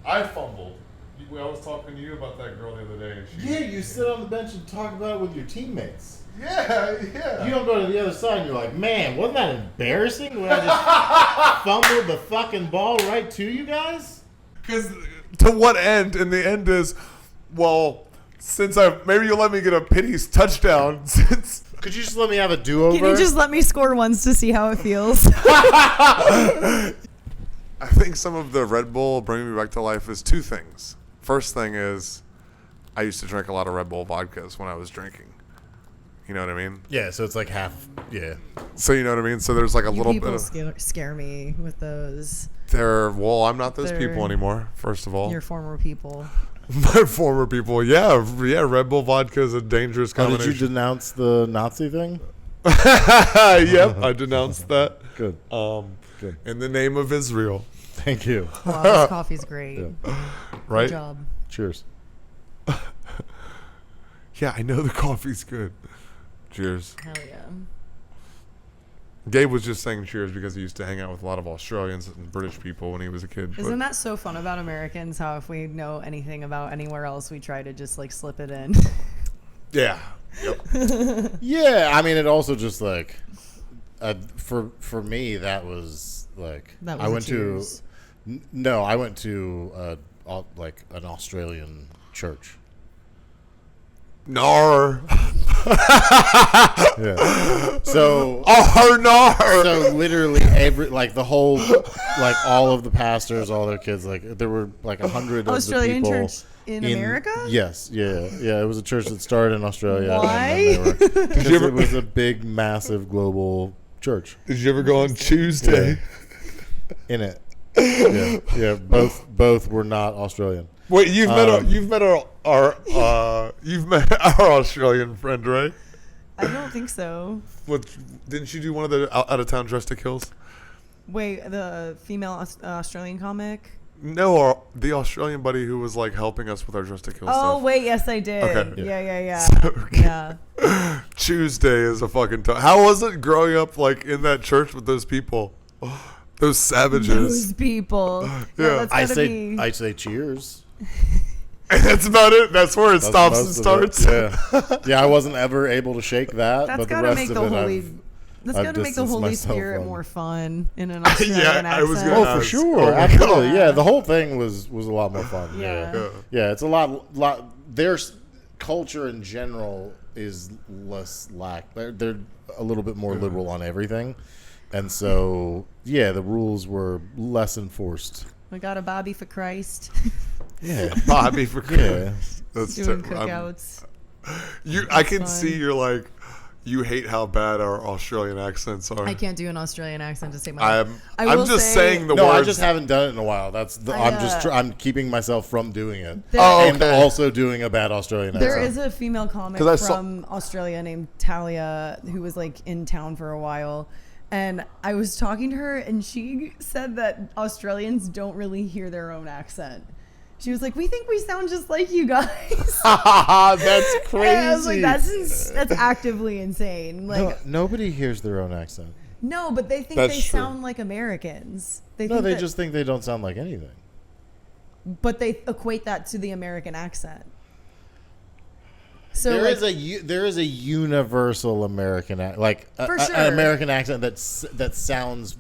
I fumbled. I was talking to you about that girl the other day. And Yeah, you sit on the bench and talk about it with your teammates. Yeah. You don't go to the other side and you're like, man, wasn't that embarrassing when I just fumbled the fucking ball right to you guys? Because to what end? And the end is, well, since maybe you'll let me get a pity touchdown. Since could you just let me have a do-over? Can you just let me score once to see how it feels? I think some of the Red Bull bringing me back to life is two things. First thing is, I used to drink a lot of Red Bull vodkas when I was drinking. You know what I mean? Yeah, so it's like half, yeah. So you know what I mean? So there's like a little bit of... People scare me with those. Well, I'm not those people anymore, first of all. Your former people. My former people, yeah. Red Bull vodka is a dangerous combination. Did you denounce the Nazi thing? Yep, I denounced that. Good. Good. In the name of Israel. Thank you. Wow, this coffee's great. Yeah. Right? Good job. Cheers. Yeah, I know the coffee's good. Cheers. Hell yeah. Gabe was just saying cheers because he used to hang out with a lot of Australians and British people when he was a kid. Isn't that so fun about Americans? How if we know anything about anywhere else, we try to just like slip it in. Yeah. Yep. Yeah, I mean, it also just like, for me, that was like, I went to like an Australian church. Nar. Yeah. So. Oh, nar. So literally the whole, like all of the pastors, all their kids, like there were like 100 Australian of the people church in America? Yes. Yeah. It was a church that started in Australia. Why? It was a big, massive global church. Did you ever go on Tuesday? Yeah. In it. Yeah. Both were not Australian. Wait, you've met our Australian friend, right? I don't think so. Didn't you do one of the out of town drastic kills? Wait, the female Australian comic? No, the Australian buddy who was like helping us with our drastic kill stuff. Oh wait, yes I did. Okay. Yeah. So, Yeah. Tuesday is a fucking time. How was it growing up like in that church with those people? Those savages. Those people. Yeah. I say cheers. That's about it. That's where it stops and starts. Yeah, I wasn't ever able to shake that. That's but the gotta rest make of the it, Holy. That's got to make the distanced Holy myself Spirit from. more fun in an Australian accent. I was gonna Oh, ask. for sure. Oh my Absolutely. God. Yeah, the whole thing was a lot more fun. Yeah. Yeah, it's a lot. Their culture in general is less they're a little bit more liberal on everything, and so the rules were less enforced. We got a Bobby for Christ. Yeah, Bobby for Christ. That's Doing cookouts. I can fun. see you're like, you hate how bad our Australian accents are. I can't do an Australian accent to save my life. I'm just saying the no, words. I just haven't done it in a while. I'm keeping myself from doing it, There- and also doing a bad Australian There accent. is a female comic 'Cause I saw- from Australia named Talia who was like in town for a while. And I was talking to her and she said that Australians don't really hear their own accent. She was like, we think we sound just like you guys. That's crazy. And I was like, that's actively insane. Like, nobody hears their own accent. no, but they think That's they true. sound like Americans. They just think they don't sound like anything. but they equate that to the American accent. So There like, is a universal American For an sure. American accent that sounds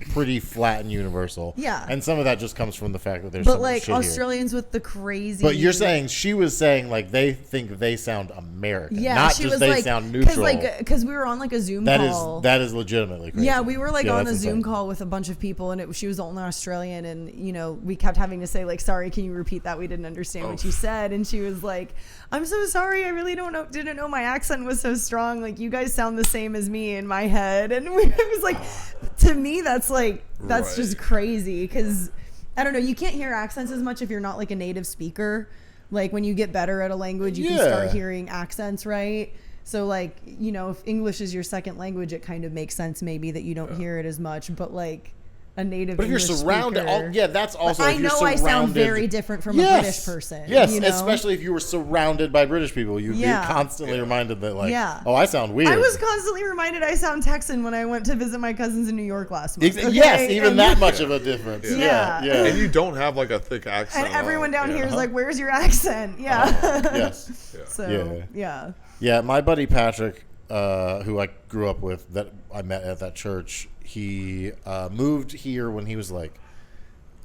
pretty flat and universal. Yeah. and some of that just comes from the fact that there's but some like shit Australians with the crazy. here. But you're saying she was saying like they think they sound American, yeah, not she just was they like, sound neutral. Because we were on like a Zoom That call. is legitimately crazy. Yeah, we were like on a that's Zoom insane. call with a bunch of people, and she was only Australian, and we kept having to say like, "Sorry, can you repeat that? We didn't understand what you said." And she was like, "I'm so sorry. I really didn't know my accent was so strong. Like, you guys sound the same as me in my head." And it was like, to me, that's Right. just crazy because I don't know. You can't hear accents as much if you're not like a native speaker. Like when you get better at a language, you can start hearing accents, right? So like, if English is your second language, it kind of makes sense maybe that you don't hear it as much. But like a native But if you're English surrounded, speaker. that's also. But If I you're know I sound surrounded- very different from a British person. Yes, you know? especially if you were surrounded by British people, you'd be constantly reminded that, like, oh, I sound weird. I was constantly reminded I sound Texan when I went to visit my cousins in New York last month. Okay? Yes, even that much of a difference. Yeah. Yeah. And you don't have like a thick accent. And everyone down here is Uh-huh. like, "Where's your accent?" Yeah. Yes. So yeah. Yeah, my buddy Patrick, who I grew up with, that I met at that church, he moved here when he was like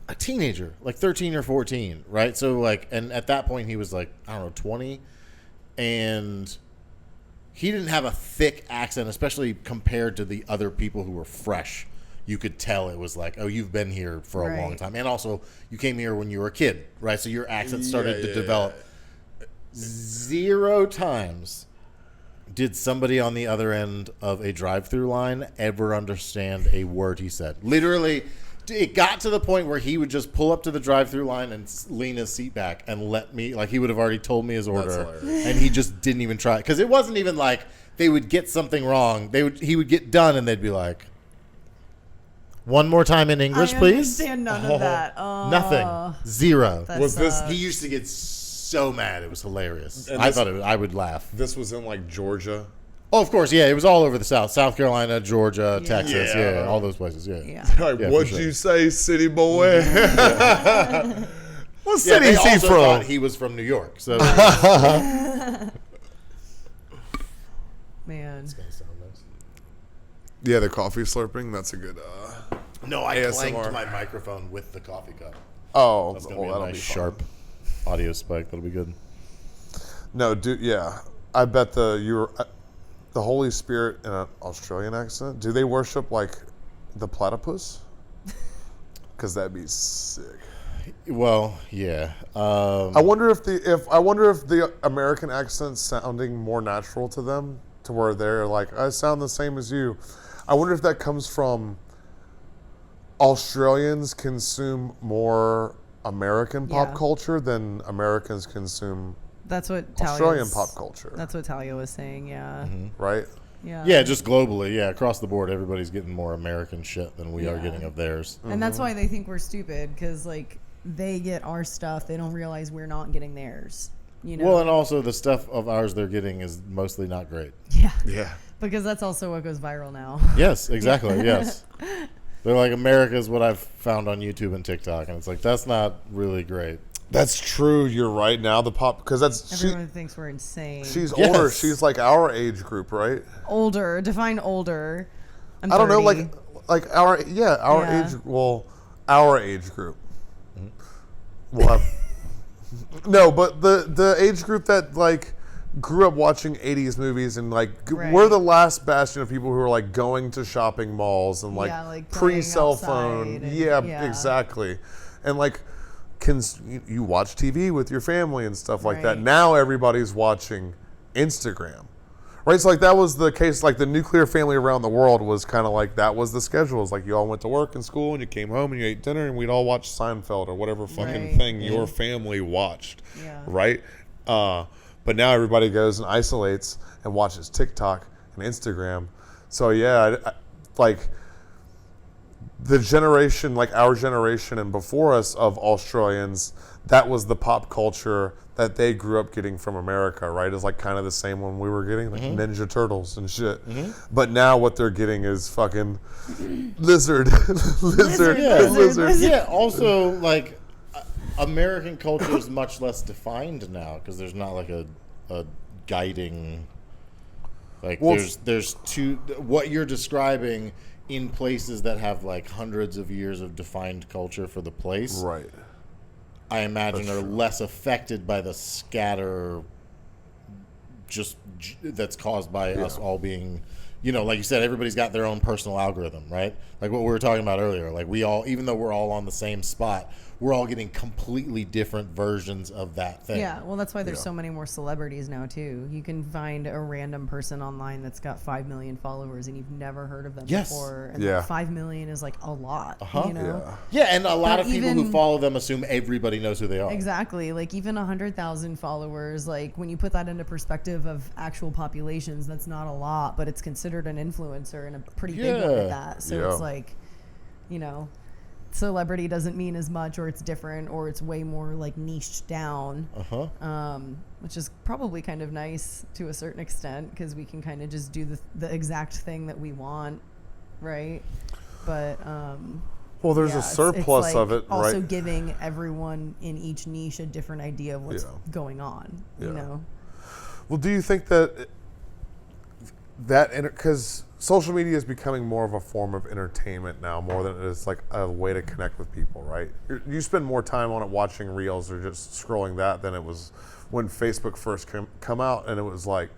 a teenager, like 13 or 14, right? So like, and at that point he was like, I don't know, 20, and he didn't have a thick accent, especially compared to the other people who were fresh. You could tell it was like, oh, you've been here for a long time, and also you came here when you were a kid, right? So your accent started to develop. 0 times did somebody on the other end of a drive-through line ever understand a word he said. Literally, it got to the point where he would just pull up to the drive-through line and lean his seat back and let me, like, he would have already told me his order, and he just didn't even try. Because it wasn't even like they would get something wrong. He would get done, and they'd be like, one more time in English, please? I understand none of that. Oh, nothing. 0. That He used to get so mad. It was hilarious. And I thought I would laugh. This was in like Georgia. Oh, of course, yeah. It was all over the South. South Carolina, Georgia, Texas, all those places, Yeah. Like, Yeah, what'd for sure. you say, city boy? What Yeah, city they is he also from? thought he was from New York. So Man. Yeah, the coffee slurping. That's a good. no, I ASMR. clanked my microphone with the coffee cup. Oh, That's gonna well, be a that'll nice be fun. sharp audio spike. That'll be good. No, dude. Yeah, I bet the Holy Spirit in an Australian accent. Do they worship like the platypus? Because that'd be sick. Well, yeah. I wonder if the American accent's sounding more natural to them, to where they're like, I sound the same as you. I wonder if that comes from Australians consume more American pop culture than Americans consume That's what Australian pop culture. That's what Talia was saying. Yeah. Right? Yeah, just globally. Yeah, across the board, everybody's getting more American shit than we are getting of theirs. And that's why they think we're stupid, because like they get our stuff, they don't realize we're not getting theirs. You know. Well, and also the stuff of ours they're getting is mostly not great. Yeah. Yeah. Because that's also what goes viral now. Yes, exactly. Yes. They're like, America's what I've found on YouTube and TikTok. And it's like, that's not really great. That's true. You're right. Now the pop, because Everyone thinks we're insane. she's Yes. older. She's like our age group, right? Older. Define older. I'm I don't know, 30. like our Yeah. age. Well, our age group. We'll have no, but the age group that like grew up watching 80s movies and like Right. we're the last bastion of people who are like going to shopping malls and like, like pre-cell playing phone. outside and- Yeah, exactly. And like you watch TV with your family and stuff like that. Right. Now everybody's watching Instagram. Right, so like that was the case. Like the nuclear family around the world was kind of like that was the schedule. It's like you all went to work and school, and you came home and you ate dinner, and we'd all watch Seinfeld or whatever fucking Right. thing your family watched. Yeah. Right, but now everybody goes and isolates and watches TikTok and Instagram. So yeah, like the generation, like our generation and before us of Australians, that was the pop culture that they grew up getting from America, right? It's like kind of the same one we were getting, like Ninja Turtles and shit. But now what they're getting is fucking lizard. Lizard. Yeah, also, like, American culture is much less defined now because there's not like a guiding, like, Well, there's two, what you're describing in places that have like hundreds of years of defined culture for the place. Right. I imagine are less affected by the scatter that's caused by us all being, you know, like you said, everybody's got their own personal algorithm, right? Like what we were talking about earlier. Like we all, even though we're all on the same spot, we're all getting completely different versions of that thing. Yeah, well, that's why there's so many more celebrities now, too. You can find a random person online that's got 5 million followers and you've never heard of them before. And Yeah. 5 million is like a lot, you know? Yeah, and a lot But of people who follow them assume everybody knows who they are. Exactly. Like even 100,000 followers, like when you put that into perspective of actual populations, that's not a lot, but it's considered an influencer and a pretty big one at that. So it's like, you know, celebrity doesn't mean as much, or it's different, or it's way more like niched down. Which is probably kind of nice to a certain extent, because we can kind of just do the exact thing that we want, right? But well, there's a surplus of it, right? Also giving everyone in each niche a different idea of what's going on, you know? Well, do you think that because social media is becoming more of a form of entertainment now, more than it is like a way to connect with people, right? You spend more time on it watching reels or just scrolling that than it was when Facebook first come out, and it was like,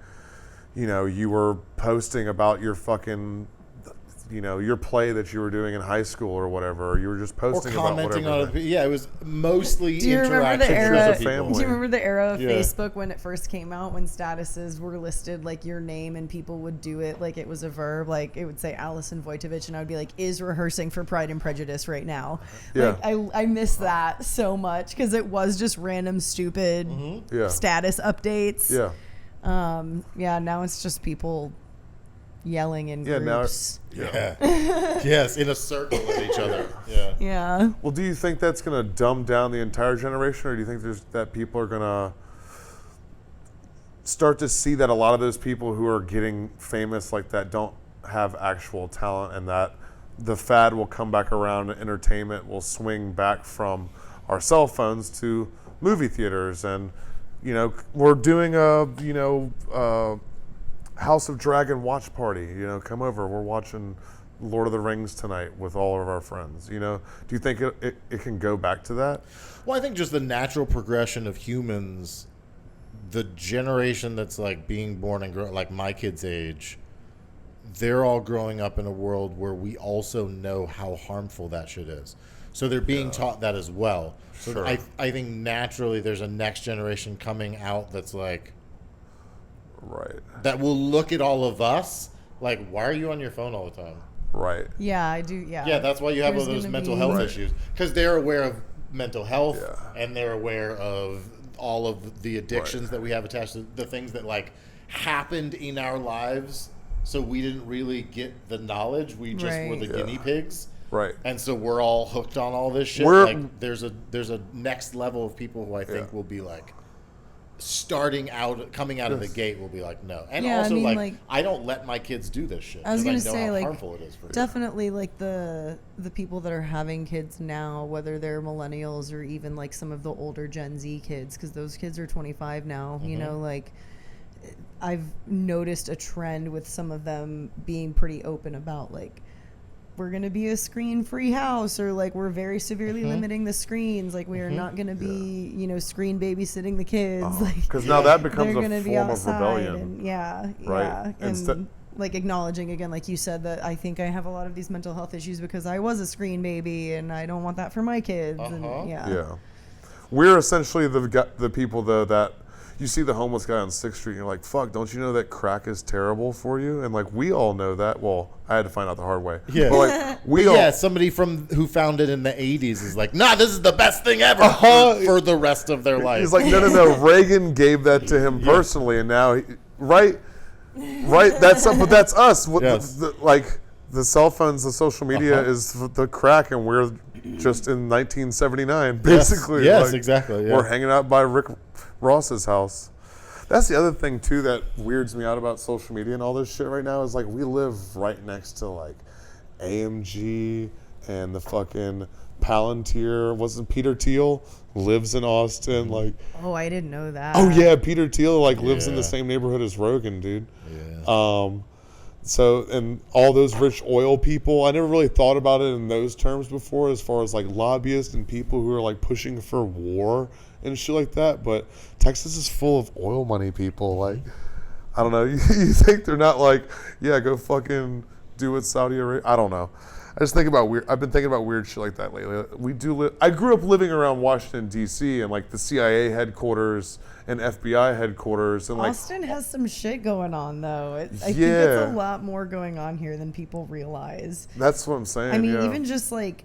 you know, you were posting about your fucking, you know, your play that you were doing in high school or whatever, or you were just posting about whatever. On it. Yeah, it was mostly do you remember the era? Do family. you remember the era of Facebook when it first came out, when statuses were listed like your name, and people would do it like it was a verb, like it would say Allison Wojtowecz, and I would be like, is rehearsing for Pride and Prejudice right now. Yeah. Like I miss that so much, because it was just random stupid status updates. Yeah. Now it's just people yelling in groups. Yes, in a circle with each other. Yeah. Well, do you think that's going to dumb down the entire generation, or do you think that people are going to start to see that a lot of those people who are getting famous like that don't have actual talent, and that the fad will come back around and entertainment will swing back from our cell phones to movie theaters? And, you know, we're doing a House of Dragon watch party, you know, come over, we're watching Lord of the Rings tonight with all of our friends, you know. Do you think it can go back to that? Well, I think just the natural progression of humans, the generation that's like being born and like my kids' age, they're all growing up in a world where we also know how harmful that shit is. So they're being taught that as well. So Sure. I think naturally there's a next generation coming out that's like, Right. that will look at all of us like, why are you on your phone all the time? Right. Yeah, I do. Yeah. Yeah, that's why you have all those mental health issues, because they're aware of mental health and they're aware of all of the addictions that we have attached to the things that like happened in our lives. So we didn't really get the knowledge. We just were the guinea pigs. Right. And so we're all hooked on all this shit. Like there's a next level of people who I think will be like, coming out of the gate will be like, no. And also, I mean, like, I don't let my kids do this shit. I was gonna know say, how like, harmful it is for definitely, like the people that are having kids now, whether they're millennials or even like some of the older Gen Z kids, because those kids are 25 now. You know, like I've noticed a trend with some of them being pretty open about like, we're going to be a screen-free house, or like we're very severely limiting the screens. Like we are not going to be, you know, screen babysitting the kids. Because now that becomes a be form of rebellion. And, right? And like acknowledging again, like you said, that I think I have a lot of these mental health issues because I was a screen baby and I don't want that for my kids. And Yeah. We're essentially the people though that you see the homeless guy on 6th Street and you're like, fuck, don't you know that crack is terrible for you? And like, we all know that. Well, I had to find out the hard way. Yeah. But like, somebody who found it in the 80s is like, nah, this is the best thing ever for the rest of their life. He's like, no. Reagan gave that to him personally. And now, right. That's us. Like the cell phones, the social media is the crack, and we're just in 1979, basically. Yes, like, exactly. Yeah. We're hanging out by Rick Ross's house. That's the other thing too that weirds me out about social media and all this shit right now is like we live right next to like AMG and the fucking Palantir. Wasn't Peter Thiel lives in Austin? Like, oh, I didn't know that. Oh yeah, Peter Thiel like lives in the same neighborhood as Rogan, dude. Yeah. So, and all those rich oil people, I never really thought about it in those terms before, as far as like lobbyists and people who are like pushing for war and shit like that. But Texas is full of oil money people. Like, I don't know. You think they're not like, yeah, go fucking do what Saudi Arabia? I don't know. I just think about I've been thinking about weird shit like that lately. We do I grew up living around Washington D.C. and like the CIA headquarters and FBI headquarters, and like Austin has some shit going on though. I think it's a lot more going on here than people realize. That's what I'm saying. I mean, even just like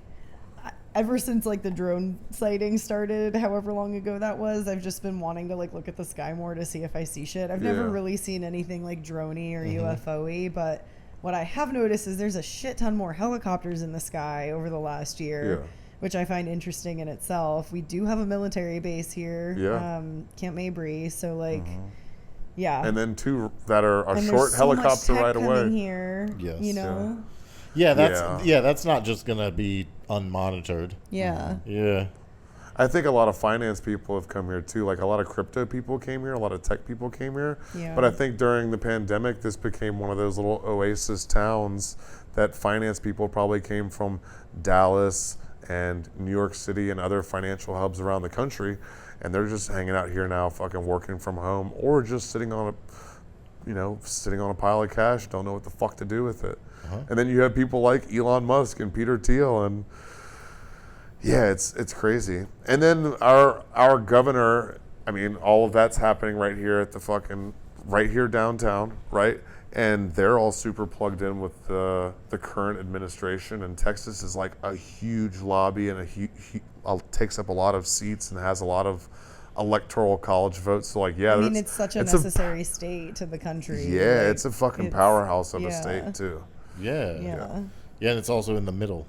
ever since like the drone sighting started, however long ago that was, I've just been wanting to like look at the sky more to see if I see shit. I've never really seen anything like droney or UFO-y, but What I have noticed is there's a shit ton more helicopters in the sky over the last year, Yeah. which I find interesting in itself. We do have a military base here, Yeah. Camp Mabry, so like, yeah. And then 2 that are a And short there's so much helicopter tech right coming away. here, Yes. you know? Yeah, that's not just gonna be unmonitored. Yeah. Yeah. I think a lot of finance people have come here too. Like a lot of crypto people came here, a lot of tech people came here. Yeah. But I think during the pandemic, this became one of those little oasis towns that finance people probably came from Dallas and New York City and other financial hubs around the country. And they're just hanging out here now, fucking working from home or just sitting on a pile of cash, don't know what the fuck to do with it. And then you have people like Elon Musk and Peter Thiel and yeah, it's crazy. And then our governor, I mean, all of that's happening right here at right here downtown, right? And they're all super plugged in with the current administration. And Texas is like a huge lobby and takes up a lot of seats and has a lot of electoral college votes. So like, yeah, I mean, it's such a necessary state to the country. Yeah, like, it's a fucking powerhouse of a state too. Yeah. Yeah. Yeah, and it's also in the middle.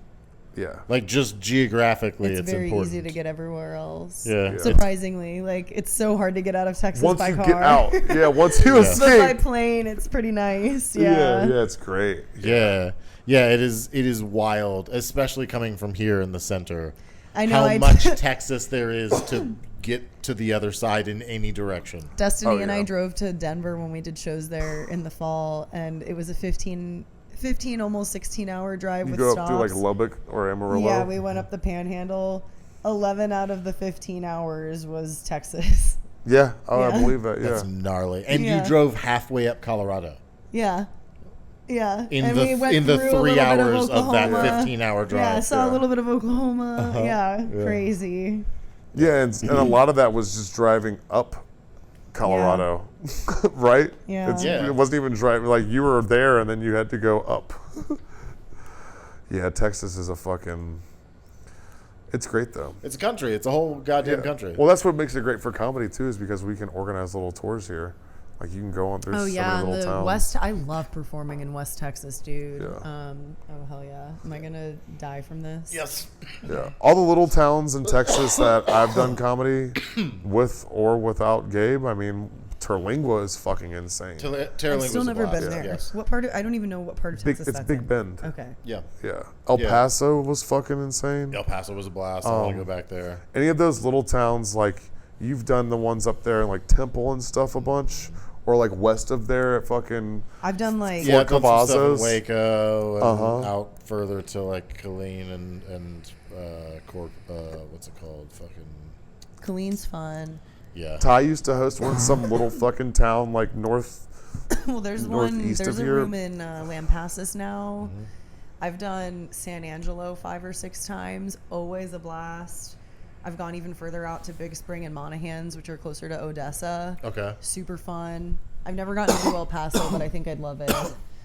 Yeah. Like just geographically, it's very important. easy to get everywhere else. Yeah. Surprisingly, like it's so hard to get out of Texas Once by you car. get out, yeah. Once you But by escape, plane, it's pretty nice. yeah, Yeah. it's great. Yeah. Yeah, it is wild, especially coming from here in the center. I know. How much Texas there is to get to the other side in any direction. Destiny and yeah. I drove to Denver when we did shows there in the fall, and it was a 15 almost 16-hour drive You with go stops. up through like Lubbock or Amarillo. Yeah, we went up the Panhandle. 11 out of the 15 hours was Texas. Yeah, I Yeah. believe that. Yeah, That's gnarly. And Yeah. you drove halfway up Colorado Yeah. Yeah. in And we went the through a 3 little bit hours of that Oklahoma. 15-hour drive. Yeah, I saw Yeah. a little bit of Oklahoma. Yeah, Yeah. crazy. yeah, and a lot of that was just driving up Colorado, right? Yeah. Yeah. It wasn't even driving. Like you were there, and then you had to go up. Yeah, Texas is a fucking. It's great though. It's a country. It's a whole goddamn country. Well, that's what makes it great for comedy too, is because we can organize little tours here. Like you can go on through Oh so yeah, many and little the towns. West. I love performing in West Texas, dude. Yeah. Oh hell yeah. Am I gonna die from this? Yes. Yeah, all the little towns in Texas that I've done comedy with or without Gabe. I mean, Terlingua is fucking insane. I've still never been there. Yes. What part? I don't even know what part of Texas It's that's Big in. Bend. Okay. Yeah. Yeah, El Yeah. Paso was fucking insane. El Paso was a blast. I want to go back there. Any of those little towns, like you've done the ones up there in like Temple and stuff a bunch, or like west of there at fucking. I've done like Yeah, I've done some stuff in Cavazos. Waco and Uh-huh. out further to like Killeen and what's it called? Fucking Colleen's fun. yeah. Ty used to host one some little fucking town like north. Well, there's one. Northeast There's of a here. room in Lampasas now. I've done San Angelo 5 or 6 times. Always a blast. I've gone even further out to Big Spring and Monahans, which are closer to Odessa. Okay. Super fun. I've never gotten to do El Paso, but I think I'd love it.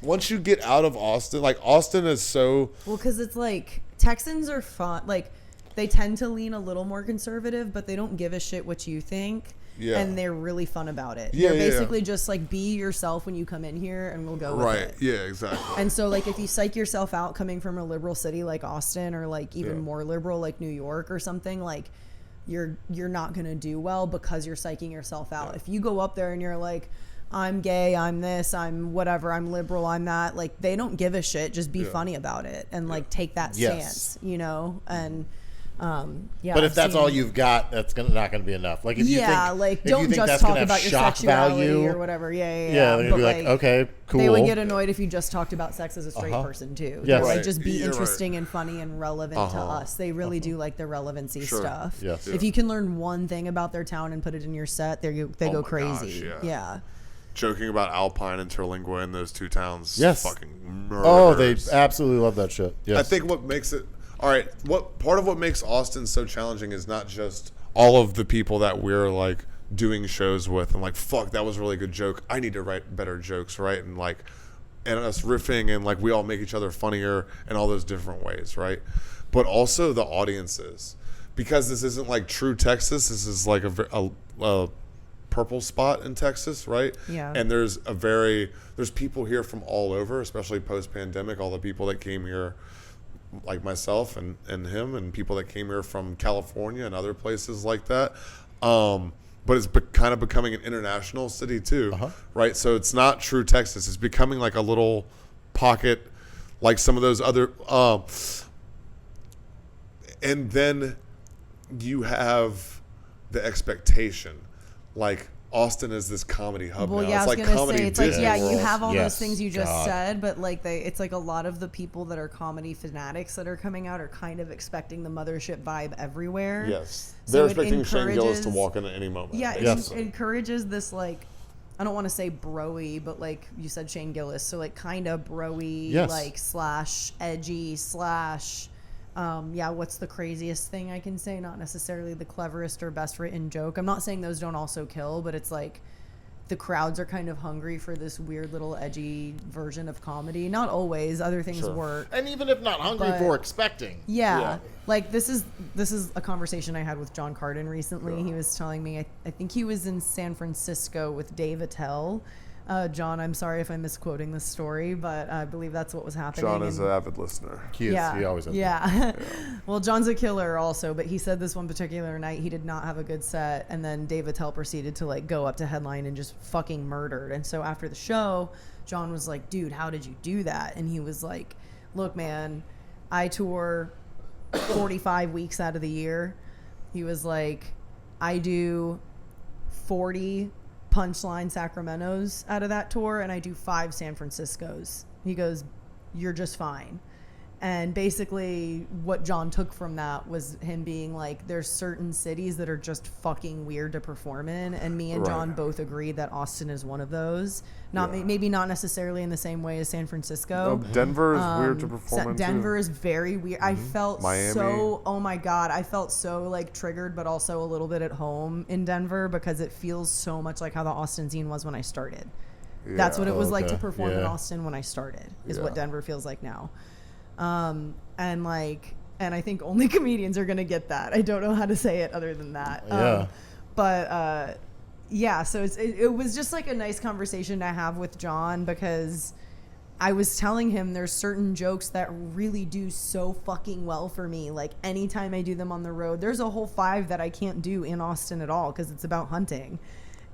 Once you get out of Austin, like Austin is so. Well, because it's like Texans are fun. Like they tend to lean a little more conservative, but they don't give a shit what you think. Yeah. And they're really fun about it. Yeah, They're yeah, basically just like be yourself when you come in here, and we'll go with Right. it. Yeah. Exactly. And so, like, if you psych yourself out coming from a liberal city like Austin, or like even Yeah. more liberal like New York or something, like you're not gonna do well because you're psyching yourself out. If you go up there and you're like, I'm gay, I'm this, I'm whatever, I'm liberal, I'm that, like they don't give a shit. Just be funny about it and like take that Yes. stance, you know. And yeah. But if I've that's seen- all you've got, that's not going to be enough. Like if you think, like if you don't think just that's talk gonna have about your shock sexuality value, or whatever. Yeah. Yeah, they're gonna But, be like, okay, cool. They would get annoyed if you just talked about sex as a straight person too. Yes. Like Right. just be You're right. interesting and funny and relevant to us. They really do like the relevancy Sure. stuff. Yes. If you can learn one thing about their town and put it in your set, they go my crazy. gosh, Yeah. Joking about Alpine and Terlingua in those two towns. Yes. Fucking Oh, they murders. absolutely love that shit. Yes. I think what makes it all right. What part of what makes Austin so challenging is not just all of the people that we're like doing shows with and like, fuck, that was a really good joke. I need to write better jokes, right? And like, and us riffing and like we all make each other funnier in all those different ways, right? But also the audiences, because this isn't like true Texas. This is like a purple spot in Texas, right? Yeah. And there's people here from all over, especially post-pandemic, all the people that came here, like myself and him, and people that came here from California and other places like that. But it's kind of becoming an international city too, right? So it's not true Texas. It's becoming like a little pocket, like some of those other. And then you have the expectation, like Austin is this comedy hub Well, now. yeah, It's I was like gonna comedy say, it's like, Disney yeah, you World. have all Yes, those things you just God. said, but like it's like a lot of the people that are comedy fanatics that are coming out are kind of expecting the mothership vibe everywhere. Yes, So they're it expecting Shane Gillis to encourages- walk in at any moment. Yeah, Yes. it encourages this, like, I don't want to say bro-y, but like you said, Shane Gillis, so like kind of bro-y, Yes. like slash edgy slash, what's the craziest thing I can say? Not necessarily the cleverest or best written joke. I'm not saying those don't also kill, but it's like the crowds are kind of hungry for this weird little edgy version of comedy. Not always, other things Sure. work. And even if not hungry But- for, expecting. Yeah. Like this is a conversation I had with John Carden recently. He was telling me, I think he was in San Francisco with Dave Attell. John, I'm sorry if I'm misquoting this story, but I believe that's what was happening. John is And- an avid listener. He is. yeah, He always has. yeah. Well, John's a killer also, but he said this one particular night he did not have a good set, and then Dave Attell proceeded to like go up to headline and just fucking murdered. And so after the show, John was like, "Dude, how did you do that?" And he was like, "Look, man, I tour 45 weeks out of the year." He was like, "I do 40 punchline Sacramentos out of that tour, and I do 5 San Franciscos." He goes, "You're just fine." And basically what John took from that was him being like, there's certain cities that are just fucking weird to perform in, and me and Right. John both agreed that Austin is one of those. Not Yeah. maybe not necessarily in the same way as San Francisco. Denver is weird to perform in Denver too. is very weird. I felt Miami. so, oh my God, I felt so like triggered, but also a little bit at home in Denver because it feels so much like how the Austin scene was when I started. That's what it was like to Okay. perform in Yeah. Austin when I started, is Yeah. what Denver feels like now. And I think only comedians are going to get that. I don't know how to say it other than that. Yeah. So it was just like a nice conversation to have with John, because I was telling him there's certain jokes that really do so fucking well for me. Like anytime I do them on the road, there's a whole 5 that I can't do in Austin at all because it's about hunting.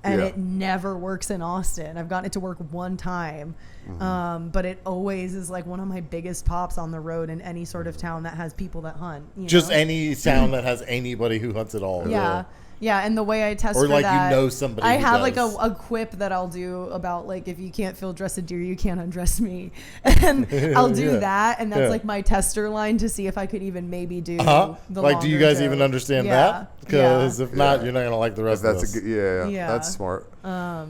And Yeah. it never works in Austin. I've gotten it to work one time. But it always is like one of my biggest pops on the road in any sort of town that has people that hunt. You Just know? any town that has anybody who hunts at all. Yeah. Yeah, and the way I test Or for like that, you know somebody I who have like does. a quip that I'll do about like, if you can't field dress a deer, you can't undress me, and I'll do Yeah. that, and that's Yeah. like my tester line to see if I could even maybe do Uh-huh. the Like, do you longer guys joke. even understand Yeah. that? Because if not, Yeah. you're not going to like the rest That's of a this. good, yeah, Yeah. that's smart. That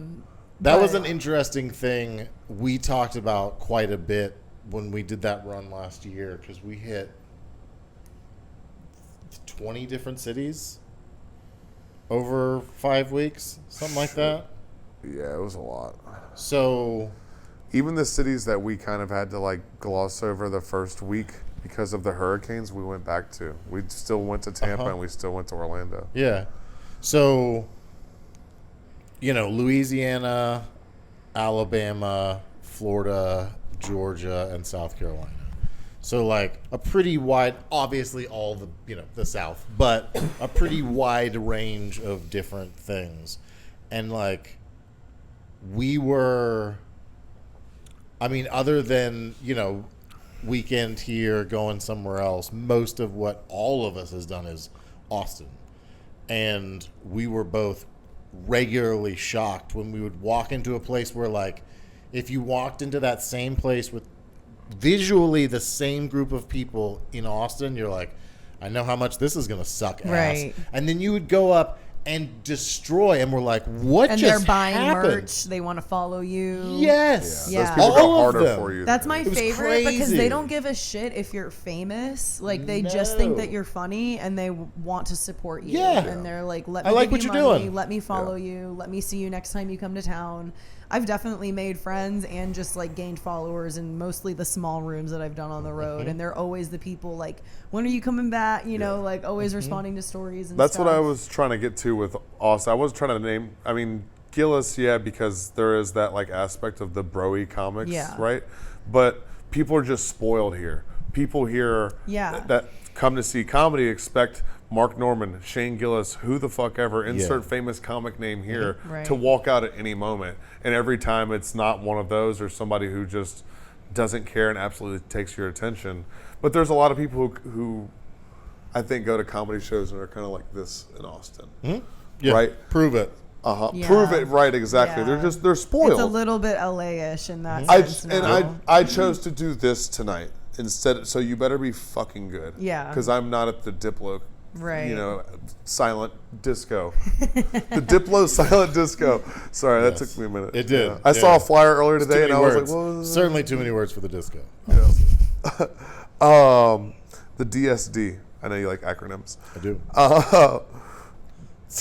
But- was an interesting thing we talked about quite a bit when we did that run last year, because we hit 20 different cities over 5 weeks, something like that. Yeah, it was a lot. So, Even the cities that we kind of had to like gloss over the first week because of the hurricanes, we went back to. We still went to Tampa and we still went to Orlando. yeah. So, Louisiana, Alabama, Florida, Georgia, and South Carolina. So like a pretty wide, obviously all the South, but a pretty wide range of different things. And like we were, other than, weekend here, going somewhere else, most of what all of us has done is Austin. And we were both regularly shocked when we would walk into a place where, like, if you walked into that same place with visually the same group of people in Austin, you're like, I know how much this is going to suck ass. Right. And then you would go up and destroy, and we're like, what And just they're buying happened? merch. They want to follow you. Yes. Yeah. Those people All go of harder them. for you. That's my It was favorite because crazy. they don't give a shit if you're famous. Like they just think No. that you're funny and they want to support you. Yeah. And they're like, let I me like give what you you're money, doing. let me follow you, let me see you next time you come to town. I've definitely made friends and just like gained followers in mostly the small rooms that I've done on the road. Mm-hmm. And they're always the people like, when are you coming back? Like always responding to stories and That's stuff. what I was trying to get to too with Austin. I was trying to name. I mean, Gillis, yeah, because there is that like aspect of the bro-y comics, right? But people are just spoiled here. People here that come to see comedy expect Mark Norman, Shane Gillis, who the fuck ever, insert famous comic name here, to walk out at any moment. And every time it's not one of those or somebody who just doesn't care and absolutely takes your attention. But there's a lot of people who I think go to comedy shows and are kind of like this in Austin. Right? Prove it. Prove it, right, exactly. They're spoiled. It's a little bit LA-ish in that sense. I chose to do this tonight instead, so you better be fucking good. Yeah. Because I'm not at the Diplo, right. Silent disco. The Diplo silent disco. Sorry, that took me a minute. It did. I saw a flyer earlier today and I was like, what was certainly too many words for the disco. The DSD. I know you like acronyms. I do.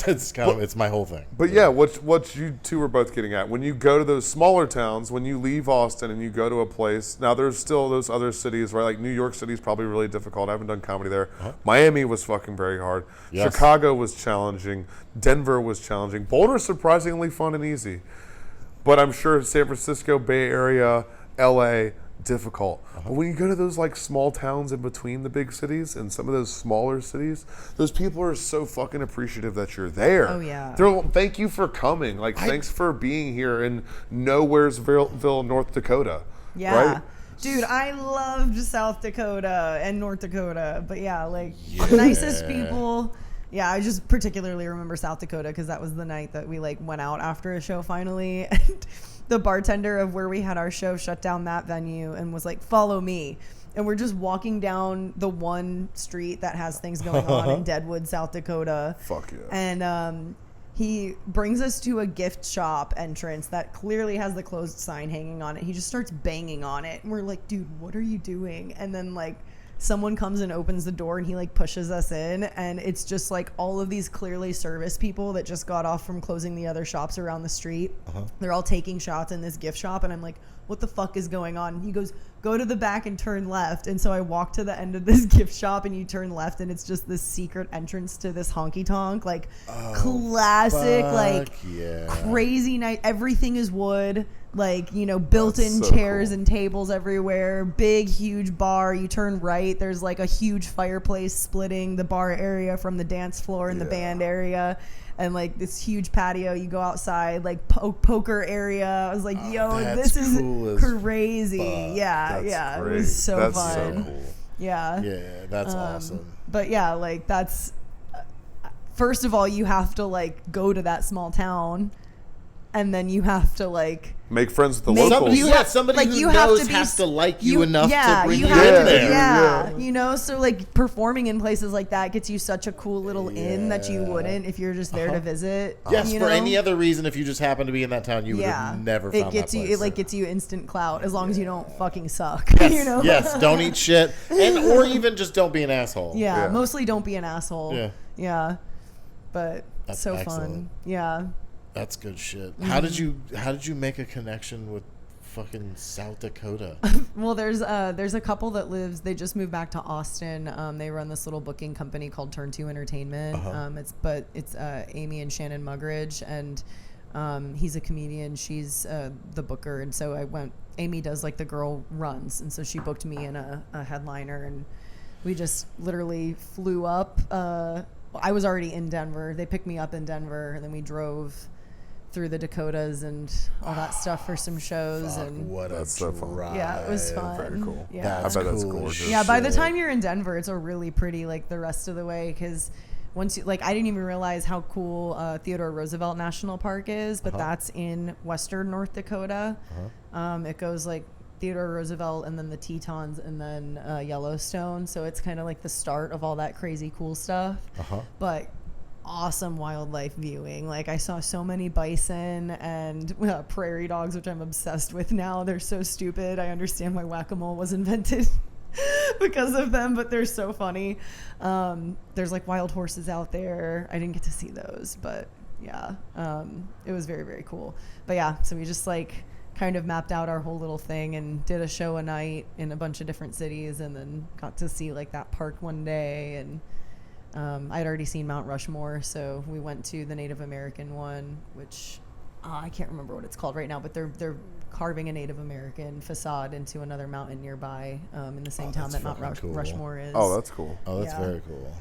It's my whole thing. But yeah, what you two were both getting at, when you go to those smaller towns, when you leave Austin and you go to a place, now there's still those other cities, right? Like New York City is probably really difficult. I haven't done comedy there. Miami was fucking very hard. Yes. Chicago was challenging. Denver was challenging. Boulder, surprisingly fun and easy. But I'm sure San Francisco, Bay Area, LA, difficult. But when you go to those like small towns in between the big cities and some of those smaller cities, those people are so fucking appreciative that you're there. Oh yeah. They're like, thank you for coming. Like thanks for being here in Nowheresville, North Dakota. Yeah. Right? Dude, I loved South Dakota and North Dakota. But yeah, like nicest people. Yeah, I just particularly remember South Dakota because that was the night that we like went out after a show finally. And the bartender of where we had our show shut down that venue and was like, follow me. And we're just walking down the one street that has things going on in Deadwood, South Dakota. Fuck yeah. And he brings us to a gift shop entrance that clearly has the closed sign hanging on it. He just starts banging on it. And we're like, dude, what are you doing? And then like someone comes and opens the door and he like pushes us in, and it's just like all of these clearly service people that just got off from closing the other shops around the street. They're all taking shots in this gift shop, and I'm like, what the fuck is going on? He goes, go to the back and turn left. And so I walk to the end of this gift shop and you turn left and it's just this secret entrance to this honky tonk, like classic, like crazy night. Everything is wood, like, you know, built-in chairs and tables everywhere, big, huge bar. You turn right, there's like a huge fireplace splitting the bar area from the dance floor and the band area. And like this huge patio, you go outside, like poker area. I was like, yo, this is cool, crazy. Yeah, that's it great. was so That's fun. so cool. Yeah, that's awesome. But yeah, like that's, first of all, you have to like go to that small town, and then you have to like make friends with the locals. Somebody like, who you knows have to has to like you enough to bring you in have there. Yeah, you know, so like performing in places like that gets you such a cool little inn that you wouldn't if you're just there to visit. Yes, you for know? any other reason, if you just happen to be in that town, you would have never found that place. It like gets you instant clout as long as you don't fucking suck. Yes, you know? yes, don't eat shit, or even just don't be an asshole. Yeah, mostly don't be an asshole. Yeah, but that's so excellent. fun. Yeah. That's good shit. How did you make a connection with fucking South Dakota? Well, there's a couple that lives. They just moved back to Austin. They run this little booking company called Turn 2 Entertainment. It's Amy and Shannon Muggeridge, and he's a comedian. She's the booker, and so I went. Amy does like the girl runs, and so she booked me in a headliner, and we just literally flew up. I was already in Denver. They picked me up in Denver, and then we drove through the Dakotas and all that stuff for some shows. And that's so fun. Yeah, it was fun. Very cool. Yeah, I bet that's gorgeous. Yeah, by the time you're in Denver, it's a really pretty like the rest of the way, because once you like, I didn't even realize how cool Theodore Roosevelt National Park is, but that's in western North Dakota. It goes like Theodore Roosevelt and then the Tetons and then Yellowstone, so it's kind of like the start of all that crazy cool stuff. But awesome wildlife viewing. Like I saw so many bison and prairie dogs, which I'm obsessed with now. They're so stupid. I understand why whack-a-mole was invented because of them, but they're so funny. There's like wild horses out there. I didn't get to see those, but yeah, it was very, very cool. But yeah, so we just like kind of mapped out our whole little thing and did a show a night in a bunch of different cities, and then got to see like that park one day, and I'd already seen Mount Rushmore, so we went to the Native American one, which I can't remember what it's called right now, but they're carving a Native American facade into another mountain nearby in the same town that Mount Rushmore is. Oh, that's cool. Oh, that's very cool.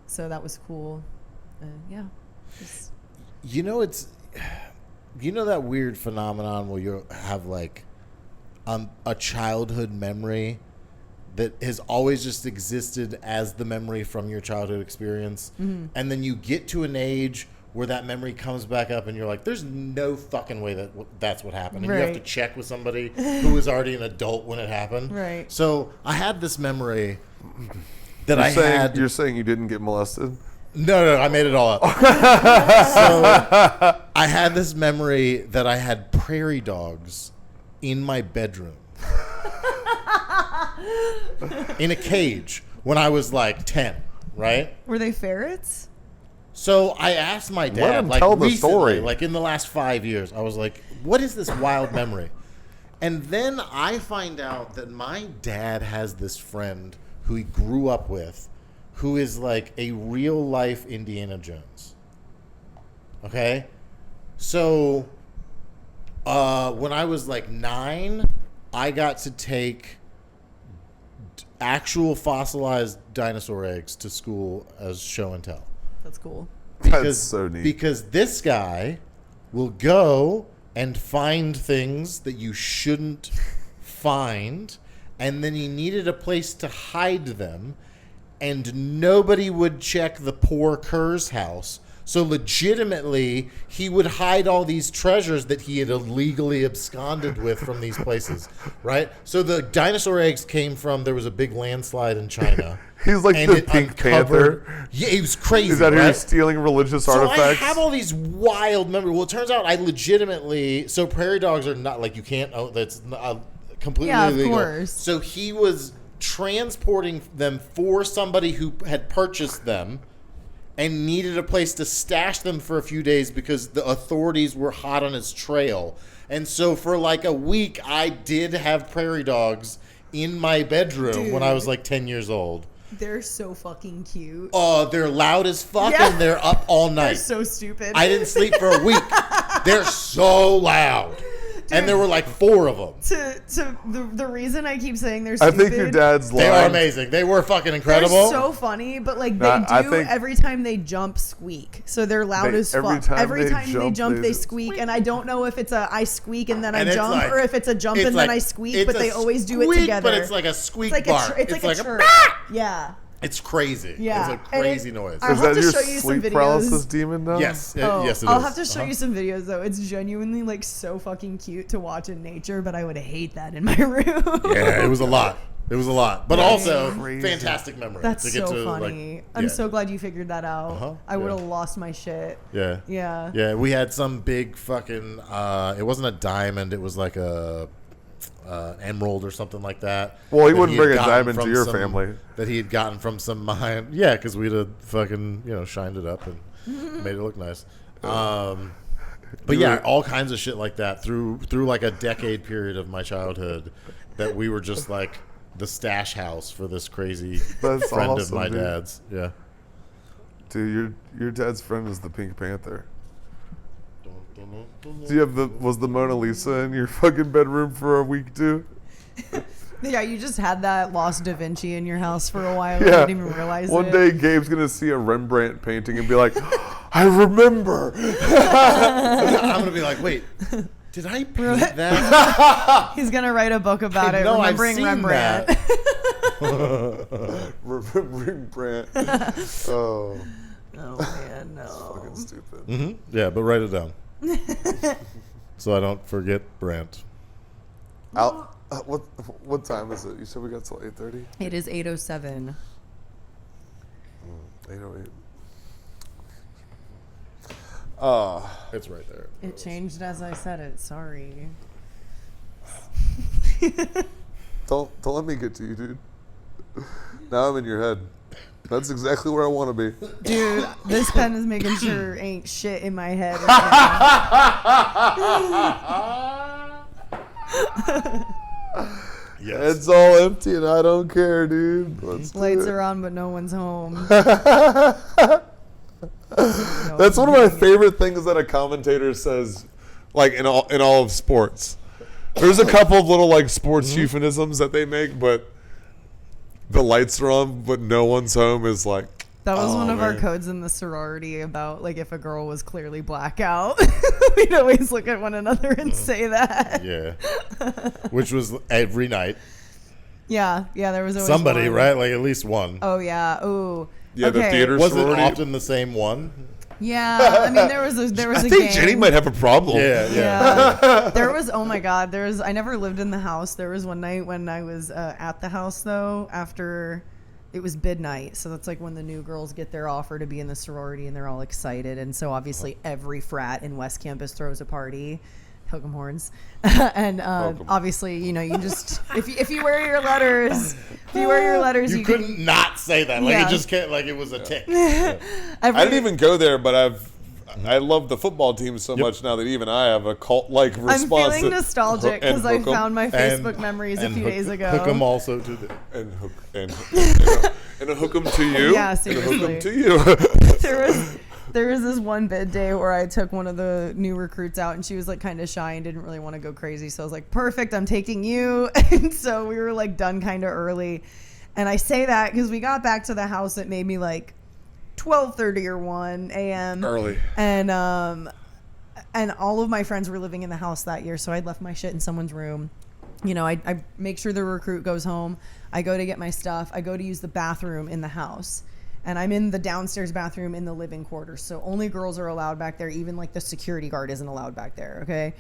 So that was cool. Yeah. You know, that weird phenomenon where you have like a childhood memory that has always just existed as the memory from your childhood experience, and then you get to an age where that memory comes back up and you're like, there's no fucking way that's what happened. And you have to check with somebody who was already an adult when it happened. Right. So I had this memory that You're saying you didn't get molested? No, I made it all up. So I had this memory that I had prairie dogs in my bedroom. In a cage when I was like 10, right? Were they ferrets? So I asked my dad, Let him like tell the recently, story. like in the last 5 years, I was like, what is this wild memory? And then I find out that my dad has this friend who he grew up with who is like a real life Indiana Jones. Okay? So when I was like 9, I got to take actual fossilized dinosaur eggs to school as show and tell. That's cool. That's so neat. Because this guy will go and find things that you shouldn't find, and then he needed a place to hide them, and nobody would check the poor Kerr's house. So legitimately, he would hide all these treasures that he had illegally absconded with from these places, right? So the dinosaur eggs came from, there was a big landslide in China. He's like the Pink Panther. Yeah, he was crazy. He's out right? here stealing religious artifacts. So I have all these wild memories. Well, it turns out I legitimately, so prairie dogs are not, like you can't, that's completely illegal. Of course. So he was transporting them for somebody who had purchased them and needed a place to stash them for a few days because the authorities were hot on his trail. And so for like a week, I did have prairie dogs in my bedroom when I was like 10 years old. They're so fucking cute. Oh, they're loud as fuck and they're up all night. They're so stupid. I didn't sleep for a week. They're so loud. Dude, and there were like 4 of them. The reason I keep saying they're I stupid. think your dad's lying. They are amazing. They were fucking incredible. They're so funny, but like every time they jump, squeak. So they're loud as fuck. Every time they jump, they squeak. And I don't know if it's I squeak and then I jump, or if it's a jump and then I squeak. But they always do it together. But it's like a squeak bar. It's like a chirp. Yeah. It's crazy. Yeah. It's a crazy noise. Is that your sleep paralysis demon now? Yes. Yes, it is. I'll have to show you some videos, though. It's genuinely, like, so fucking cute to watch in nature, but I would hate that in my room. Yeah, it was a lot. It was a lot. But also, fantastic memory. That's so funny. I'm so glad you figured that out. I would have lost my shit. Yeah. Yeah. Yeah, we had some big fucking, it wasn't a diamond. It was like a emerald or something like that. Well, he wouldn't bring a diamond to your family. That he had gotten from some mine. Yeah, because we'd have fucking, shined it up and made it look nice. But yeah, all kinds of shit like that through like a decade period of my childhood that we were just like the stash house for this crazy friend of my dad's. Yeah. Dude, your dad's friend is the Pink Panther. Do you have was the Mona Lisa in your fucking bedroom for a week too? Yeah, you just had that lost Da Vinci in your house for a while. Yeah. I didn't even realize One day Gabe's going to see a Rembrandt painting and be like, I remember. I'm going to be like, wait, did I paint that? He's going to write a book about it, remembering Rembrandt. Remembering Brandt. Oh man, no. It's fucking stupid. Mm-hmm. Yeah, but write it down. So I don't forget Brandt. What time is it? You said we got till 8:30? It is 8:07. 8:08. It's right there. It changed as I said it. Sorry. Don't let me get to you, dude. Now I'm in your head. That's exactly where I want to be. Dude, this pen is making sure ain't shit in my head right now. Yes. It's all empty and I don't care, dude. Lights are on, but no one's home. That's one of my favorite things that a commentator says, like in all of sports. There's a couple of little like sports euphemisms that they make, but the lights are on, but no one's home is like. That was one of our man. codes in the sorority about like if a girl was clearly blackout, we'd always look at one another and say that. Yeah. Which was every night. Yeah, there was always Somebody, one. right? Like at least one. Oh yeah. Ooh. Yeah, okay. the theater Was it sorority. often the same one? Yeah, I mean there was a I gang. think Jenny might have a problem. Yeah. There was, oh my God, I never lived in the house. There was one night when I was at the house though, after it was bid night. So that's like when the new girls get their offer to be in the sorority and they're all excited. And so obviously every frat in West Campus throws a party. Hook 'em horns. And obviously, you know, you just, if you wear your letters, You couldn't not say that. Like Yeah. it just can't, like it was a tick. I didn't even go there, but I love the football team so much now that even I have a cult-like I'm response. feeling nostalgic because I found my Facebook And- memories a few days ago. Hook 'em also to the. and hook them to you. Yeah, And hook them seriously. to you. There was this one bid day where I took one of the new recruits out and she was like kind of shy and didn't really want to go crazy. So I was like, perfect, I'm taking you. And so we were like done kind of early. And I say that because we got back to the house at maybe like 12:30 or 1 a.m. Early. And all of my friends were living in the house that year. So I'd left my shit in someone's room. You know, I make sure the recruit goes home. I go to get my stuff. I go to use the bathroom in the house. And I'm in the downstairs bathroom in the living quarters. So only girls are allowed back there. Even like the security guard isn't allowed back there. Okay.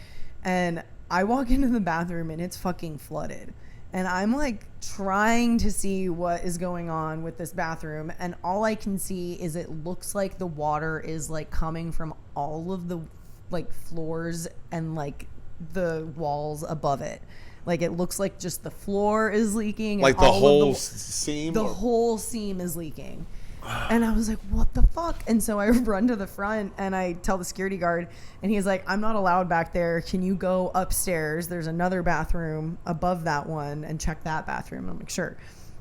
And I walk into the bathroom and it's fucking flooded. And I'm like trying to see what is going on with this bathroom. And all I can see is it looks like the water is like coming from all of the like floors and like the walls above it. Like it looks like just the floor is leaking. Like and the all of whole seam? The whole seam is leaking. And I was like, what the fuck? And so I run to the front and I tell the security guard and he's like, I'm not allowed back there. Can you go upstairs? There's another bathroom above that one and check that bathroom. I'm like, sure.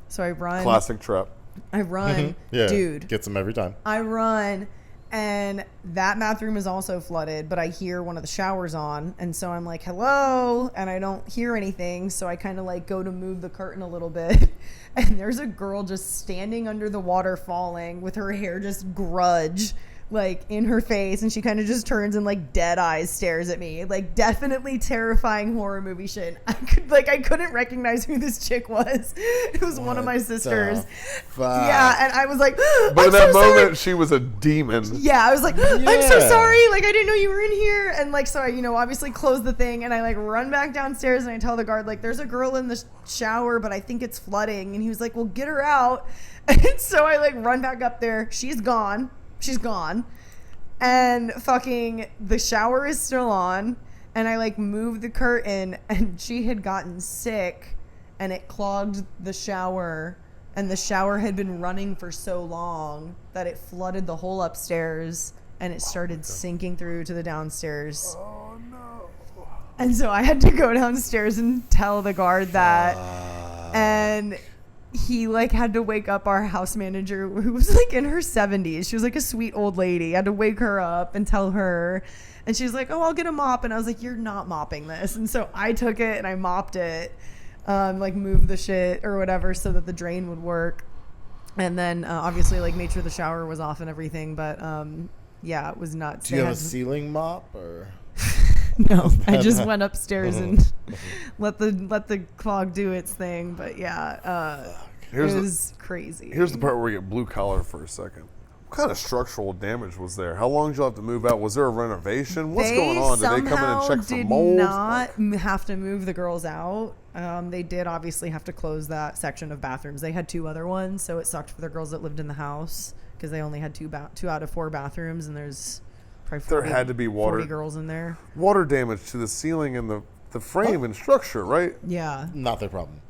So I run. Classic trap. I run. Yeah. Dude. Gets them every time. I run. And that bathroom is also flooded, but I hear one of the showers on. And so I'm like, hello. And I don't hear anything. So I kind of like go to move the curtain a little bit. And there's a girl just standing under the water falling with her hair just grudge like in her face. And she kind of just turns and like dead eyes stares at me. Like definitely terrifying horror movie shit. I couldn't recognize who this chick was. It was one of my sisters. Yeah. And I was like, But in that so moment, sorry. she was a demon. Yeah, I was like, I'm so Yeah. sorry. Like, I didn't know you were in here. And like, so I, obviously close the thing and I like run back downstairs and I tell the guard, like, there's a girl in the shower, but I think it's flooding. And he was like, well, get her out. And so I like run back up there. She's gone. And fucking the shower is still on. And I like move the curtain and she had gotten sick and it clogged the shower. And the shower had been running for so long that it flooded the whole upstairs and it started sinking through to the downstairs. Oh, no. And so I had to go downstairs and tell the guard that. And he like had to wake up our house manager who was like in her 70s. She was like a sweet old lady. I had to wake her up and tell her. And she's like, oh, I'll get a mop. And I was like, you're not mopping this. And so I took it and I mopped it. Like moved the shit or whatever so that the drain would work. And then obviously like made sure the shower was off and everything. But yeah, it was nuts. Do you have a ceiling mop or? No, I just went upstairs and let the clog do its thing. But yeah, it was crazy. Here's the part where we get blue collar for a second. What kind of structural damage was there? How long did you have to move out? Was there a renovation? What's going on? Did they come in and check for mold? They somehow did not have to move the girls out. They did obviously have to close that section of bathrooms. They had 2 other ones, so it sucked for the girls that lived in the house because they only had 2 out of 4 bathrooms, and there's probably 40, There had to be water. 40 girls in there. Water damage to the ceiling and the frame and structure, right? Yeah. Not their problem.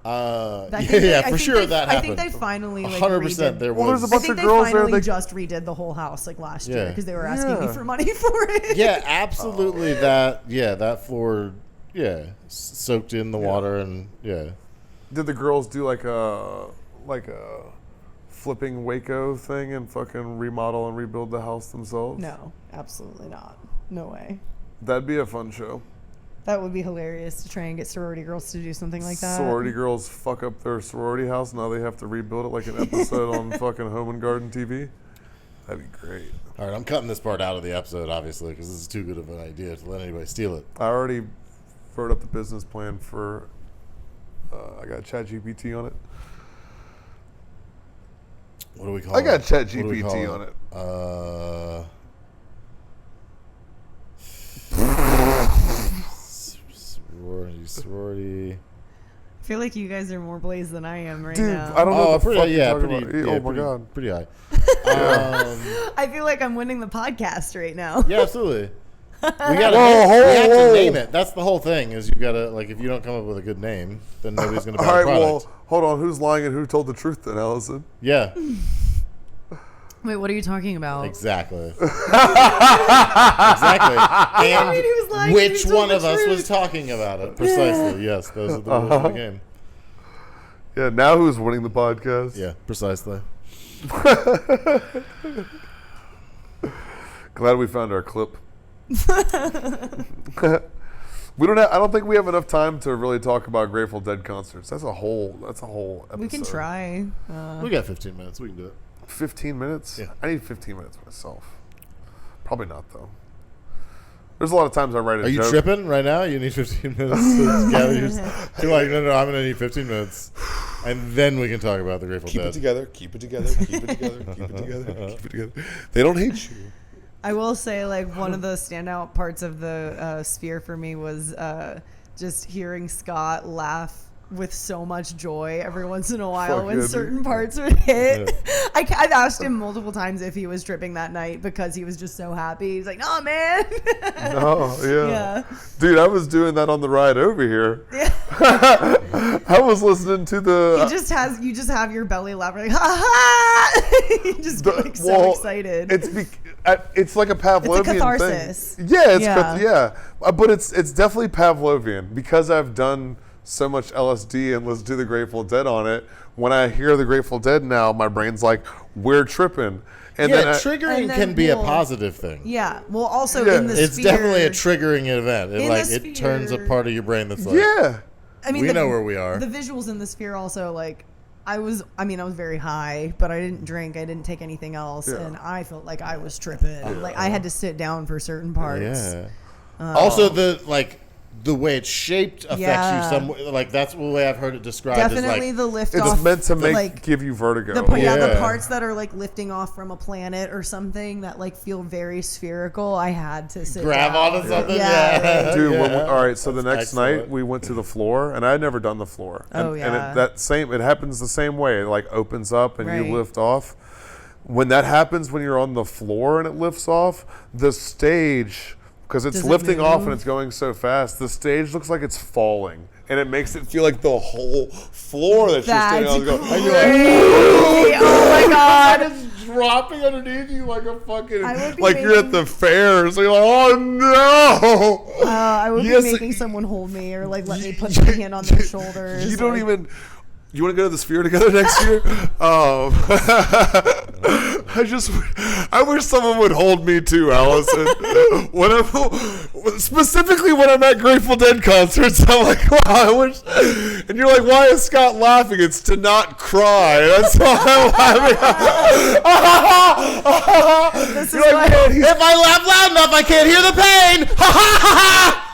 I think For sure that happened. I think they finally like 100% redid. there Well, there's was. a I bunch think of they girls there. finally They just redid the whole house like last year Yeah. because they were asking me Yeah. for money for it. Yeah, absolutely. That floor, soaked in the water and yeah. Did the girls do like a flipping Waco thing and fucking remodel and rebuild the house themselves? No, absolutely not. No way. That'd be a fun show. That would be hilarious to try and get sorority girls to do something like that. Sorority girls fuck up their sorority house. Now they have to rebuild it like an episode on fucking Home and Garden TV. That'd be great. All right, I'm cutting this part out of the episode, obviously, because this is too good of an idea to let anybody steal it. I already wrote up the business plan for. I got ChatGPT on it. What do we call it? I got What do we ChatGPT call on it. Sorority. I feel like you guys are more blazed than I am right Dude, now. I don't know what the fuck pretty, you're yeah, talking pretty, about. yeah, Oh my pretty, god. pretty high. I feel like I'm winning the podcast right now. Yeah, absolutely. We gotta Whoa, to name it. That's the whole thing. Is you gotta like if you don't come up with a good name, then nobody's gonna buy All the right, product. well, hold on. Who's lying and who told the truth then, Allison? Yeah, Wait, what are you talking about? exactly. Exactly. And mean, he was lying, which he told one the of us was truth. talking about it? Precisely. Yes, those are the rules of the game. Yeah, now who's winning the podcast? Yeah, precisely. Glad we found our clip. We don't have, I don't think we have enough time to really talk about Grateful Dead concerts. That's a whole episode. We can try. We got 15 minutes. We can do it. 15 minutes? Yeah. I need 15 minutes myself. Probably not, though. There's a lot of times I write a Are you joke. tripping right now? You need 15 minutes to gather your... You're like, no, I'm going to need 15 minutes. And then we can talk about the Grateful Keep Dead. it together. Keep it together. Keep it together. Keep it together. Keep it together. They don't hate you. I will say, like, one of the standout parts of the sphere for me was just hearing Scott laugh with so much joy every once in a while when Fucking- certain parts would hit. Yeah. I've asked him multiple times if he was tripping that night because he was just so happy. He's like, "No, man." No, yeah. Yeah. Dude, I was doing that on the ride over here. Yeah. I was listening to the... You just have your belly laughing, like, ha ha. You just get like so excited. It's like a Pavlovian catharsis. thing. Yeah, Yeah. but it's definitely Pavlovian because I've done so much LSD and listened to the Grateful Dead on it. When I hear the Grateful Dead now, my brain's like, we're tripping. And Yeah, then triggering and then can be a we'll- positive thing. Yeah. Well, also Yeah. in the It's sphere, definitely a triggering event. In It turns a sphere- part of your brain that's like, yeah. I mean, we know where we are. The visuals in the sphere also, like, I was very high, but I didn't drink. I didn't take anything else, Yeah. and I felt like I was tripping. Like I had to sit down for certain parts. Yeah. Also, the way it's shaped affects Yeah. you some like that's the way I've heard it described. Definitely as the lift It's off. meant to like, give you vertigo. the Yeah. parts that are like lifting off from a planet or something that like feel very spherical. I had to sit grab down. onto something. Yeah. Yeah. Dude, Yeah. all right. So the That's next night excellent. we went to the floor, and I had never done the floor. And, Oh, and yeah. it happens the same way. It like opens up and Right. you lift off. When that happens, when you're on the floor and it lifts off, the stage, because it's Does it lifting off move? and it's going so fast, the stage looks like it's falling, and it makes it feel like the whole floor that you're standing on is going. And you're like, Oh my god! it's dropping underneath you like a fucking. I would be Like you're at the fair, so you're like, oh no! I would Yes, be making someone hold me or like let me put my hand on their shoulders. You don't like- even. You want to go to the Sphere together next year? I wish someone would hold me too, Allison. Specifically when I'm at Grateful Dead concerts, I'm like, wow, I wish. And you're like, why is Scott laughing? It's to not cry. That's why I'm laughing. This is You're like, why- man, if I laugh loud enough, I can't hear the pain.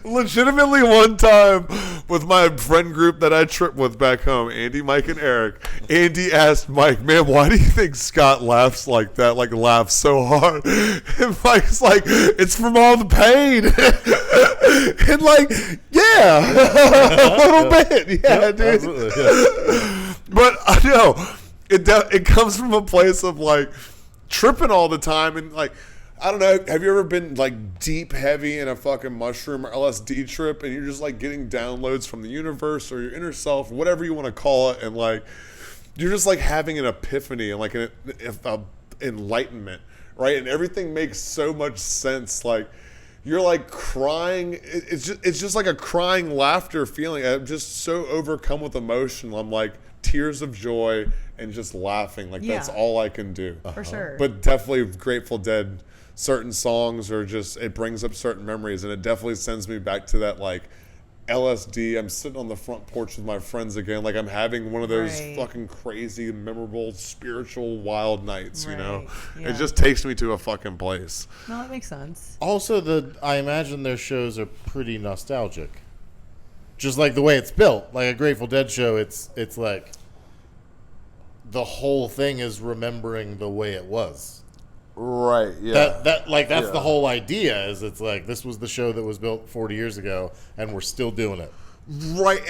legitimately one time with my friend group that I tripped with back home, Andy, Mike, and Eric. Andy asked Mike, man, why do you think Scott laughs like that, like laughs so hard? And Mike's like, it's from all the pain. And like, yeah, a little bit. Yeah, dude. Absolutely, yeah. But I know it comes from a place of like tripping all the time and like, I don't know. Have you ever been like deep heavy in a fucking mushroom or LSD trip and you're just like getting downloads from the universe or your inner self, whatever you want to call it, and like you're just like having an epiphany and like an enlightenment, right? And everything makes so much sense. Like you're like crying. It's just like a crying laughter feeling. I'm just so overcome with emotion. I'm like tears of joy and just laughing. Like that's all I can do. For sure. But definitely Grateful Dead, certain songs are just, it brings up certain memories, and it definitely sends me back to that like LSD. I'm sitting on the front porch with my friends again. Like I'm having one of those fucking crazy, memorable, spiritual, wild nights, you know? Yeah. It just takes me to a fucking place. No, that makes sense. Also, I imagine their shows are pretty nostalgic. Just like the way it's built. Like a Grateful Dead show, it's like the whole thing is remembering the way it was. Right, yeah. That's the whole idea, is it's like this was the show that was built 40 years ago and we're still doing it. Right,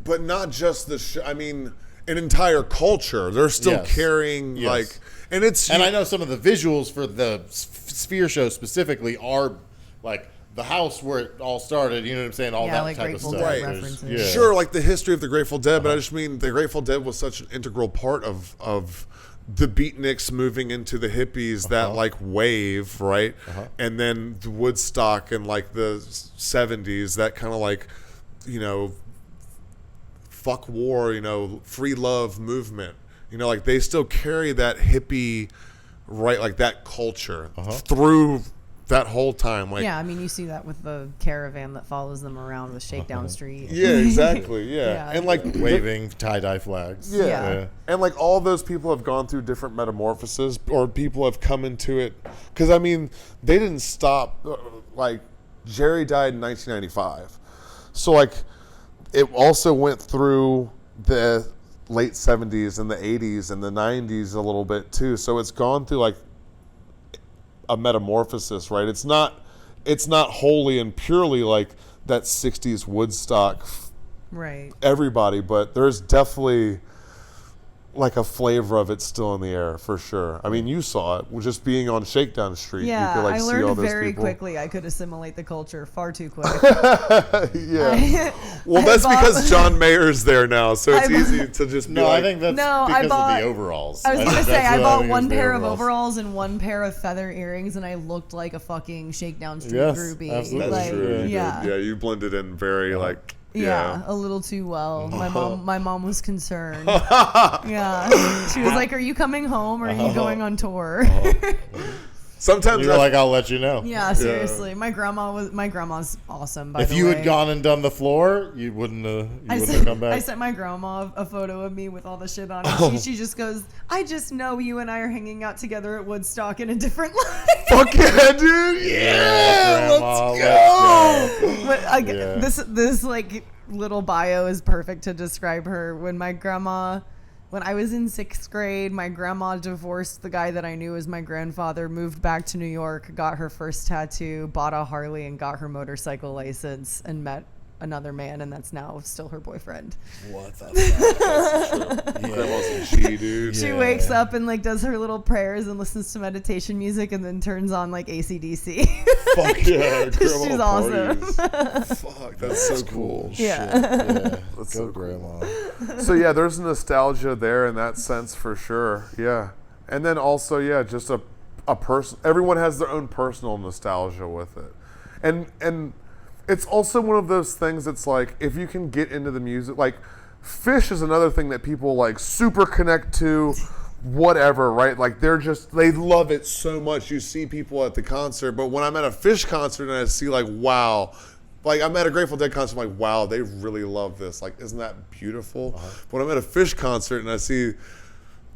but not just the show. I mean, an entire culture. They're still carrying like, and I know some of the visuals for the Sphere show specifically are like the house where it all started. You know what I'm saying? All that like type Grateful of Dead stuff. references. Sure, like the history of the Grateful Dead, but I just mean the Grateful Dead was such an integral part of the beatniks moving into the hippies, that like wave, right? And then the Woodstock and like the 70s, that kind of like, you know, fuck war, you know, free love movement. You know, like they still carry that hippie, right, like that culture through that whole time. Like, yeah, I mean, you see that with the caravan that follows them around with Shakedown Street. Yeah, exactly. Yeah. And like waving tie-dye flags. Yeah. And like all those people have gone through different metamorphoses, or people have come into it. Because I mean, they didn't stop. Like Jerry died in 1995. So like it also went through the late 70s and the 80s and the 90s a little bit too. So it's gone through like a metamorphosis, right? It's not wholly and purely like that 60s Woodstock, right? Everybody, but there's definitely like a flavor of it still in the air, for sure. I mean, you saw it just being on Shakedown Street. Yeah, you could, like, I see learned all those very people. quickly I could assimilate the culture far too quick. Yeah. Well, that's because John Mayer's there now, so it's easy to just be I think that's because of the overalls. I was going to say, I bought one pair of overalls and one pair of feather earrings, and I looked like a fucking Shakedown Street groupie. Absolutely. That's true. Yeah. Yeah, you blended in very, like... Yeah, a little too well. My mom was concerned. Yeah, she was like, "Are you coming home, or are you going on tour?" Sometimes you're like, "I'll let you know." Yeah, seriously. My grandma's awesome. By if the you way. had gone and done the floor, you wouldn't have come back. I sent my grandma a photo of me with all the shit on it. She just goes, "I just know you and I are hanging out together at Woodstock in a different life." Fuck yeah, dude! Yeah, let's go. But this like little bio is perfect to describe her. When I was in 6th grade, my grandma divorced the guy that I knew as my grandfather, moved back to New York, got her first tattoo, bought a Harley, and got her motorcycle license, and met another man, and that's now still her boyfriend. What the fuck? That's true. Grandma's a G, dude. She wakes up and like does her little prayers and listens to meditation music, and then turns on like AC/DC. Fuck yeah, grandma she's awesome. Fuck, that's so cool. Yeah. That's Go so grandma. So yeah, there's nostalgia there in that sense for sure. Yeah, and then also just a person. Everyone has their own personal nostalgia with it, and it's also one of those things that's like, if you can get into the music, like Fish is another thing that people like super connect to, whatever, right? Like they love it so much. You see people at the concert, but when I'm at a Fish concert and I see like, wow, like I'm at a Grateful Dead concert, I'm like, wow, they really love this. Like, isn't that beautiful? But when I'm at a Fish concert and I see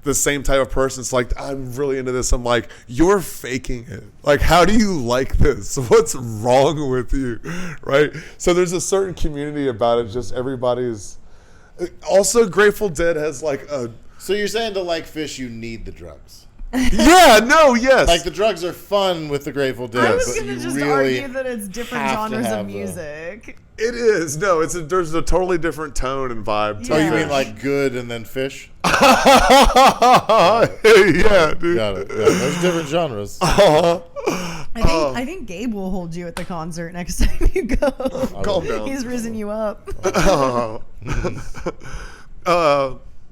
the same type of person, it's like, I'm really into this. I'm like, you're faking it. Like, how do you like this? What's wrong with you? Right? So there's a certain community about it. Just everybody's. Also, Grateful Dead has like a. So you're saying to like Fish, you need the drugs? Yeah, no, yes. Like the drugs are fun with the Grateful Dead, I was but going to you just really argue that it's different have to genres have of music. It is. No, there's a totally different tone and vibe to Oh, it. you mean like Good and then Fish? Yeah, dude. Got it. Yeah, there's different genres. I think Gabe will hold you at the concert next time you go. Calm down. He's risen you up.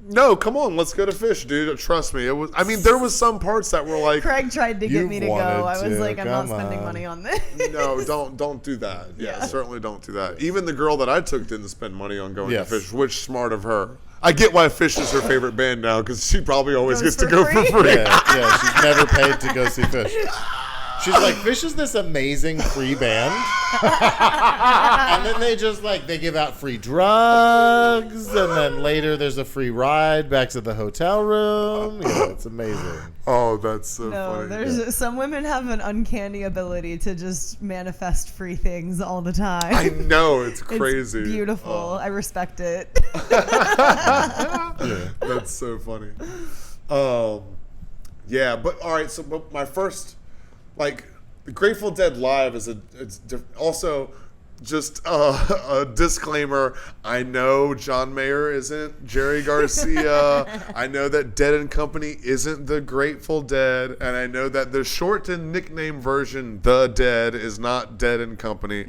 No, come on, let's go to Fish, dude. Trust me. It was. I mean, there was some parts that were like, Craig tried to get me to go. I was like, I'm not Come spending on. money on this. no, don't do that. Yeah, certainly don't do that. Even the girl that I took didn't spend money on going Yes. to Fish, which smart of her. I get why Fish is her favorite band now because she probably always Goes gets to for go free? for free. Yeah, she's never paid to go see Fish. She's like, Fish is this amazing free band. And then they just they give out free drugs. And then later there's a free ride back to the hotel room. Yeah, it's amazing. Oh, that's so No, funny. there's some women have an uncanny ability to just manifest free things all the time. I know, it's It's crazy. beautiful. Oh. I respect it. Yeah. That's so funny. Yeah, but all right. So, but my first, the Grateful Dead live is also just a disclaimer. I know John Mayer isn't Jerry Garcia. I know that Dead and Company isn't the Grateful Dead, and I know that the shortened nickname version, The Dead, is not Dead and Company.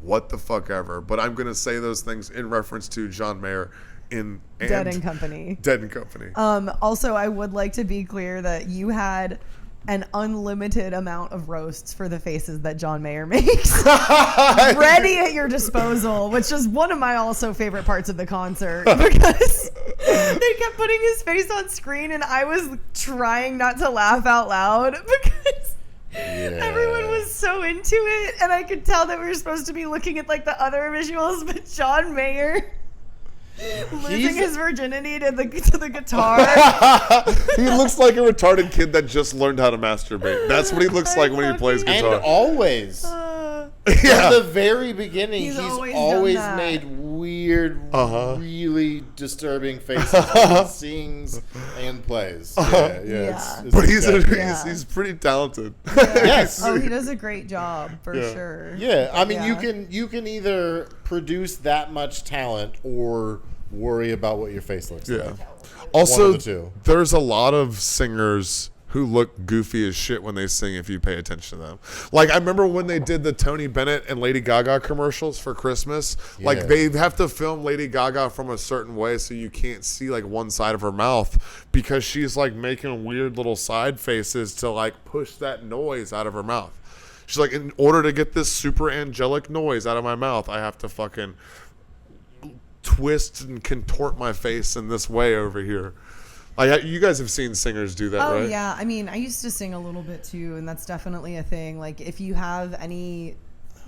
What the fuck ever. But I'm gonna say those things in reference to John Mayer. Dead and Company. Dead and Company. Also, I would like to be clear that you had an unlimited amount of roasts for the faces that John Mayer makes ready at your disposal, which is one of my also favorite parts of the concert because they kept putting his face on screen and I was trying not to laugh out loud because everyone was so into it and I could tell that we were supposed to be looking at the other visuals, but John Mayer losing his virginity to the guitar. He looks like a retarded kid that just learned how to masturbate. That's what he looks like when he plays guitar. And always. Yeah. From the very beginning, He's he's always always done that. made weird, really disturbing faces when he sings and plays. Yeah. It's But he's exactly- he's pretty talented. Yes. Oh, he does a great job for sure. Yeah, I mean, Yeah. you can either produce that much talent or worry about what your face looks Yeah. like. Also, One of the two. there's a lot of singers who look goofy as shit when they sing if you pay attention to them. I remember when they did the Tony Bennett and Lady Gaga commercials for Christmas. Yeah. They have to film Lady Gaga from a certain way so you can't see one side of her mouth because she's making weird little side faces to push that noise out of her mouth. She's like, in order to get this super angelic noise out of my mouth, I have to fucking twist and contort my face in this way over here. You guys have seen singers do that, right? Oh yeah, I mean, I used to sing a little bit too, and that's definitely a thing. If you have any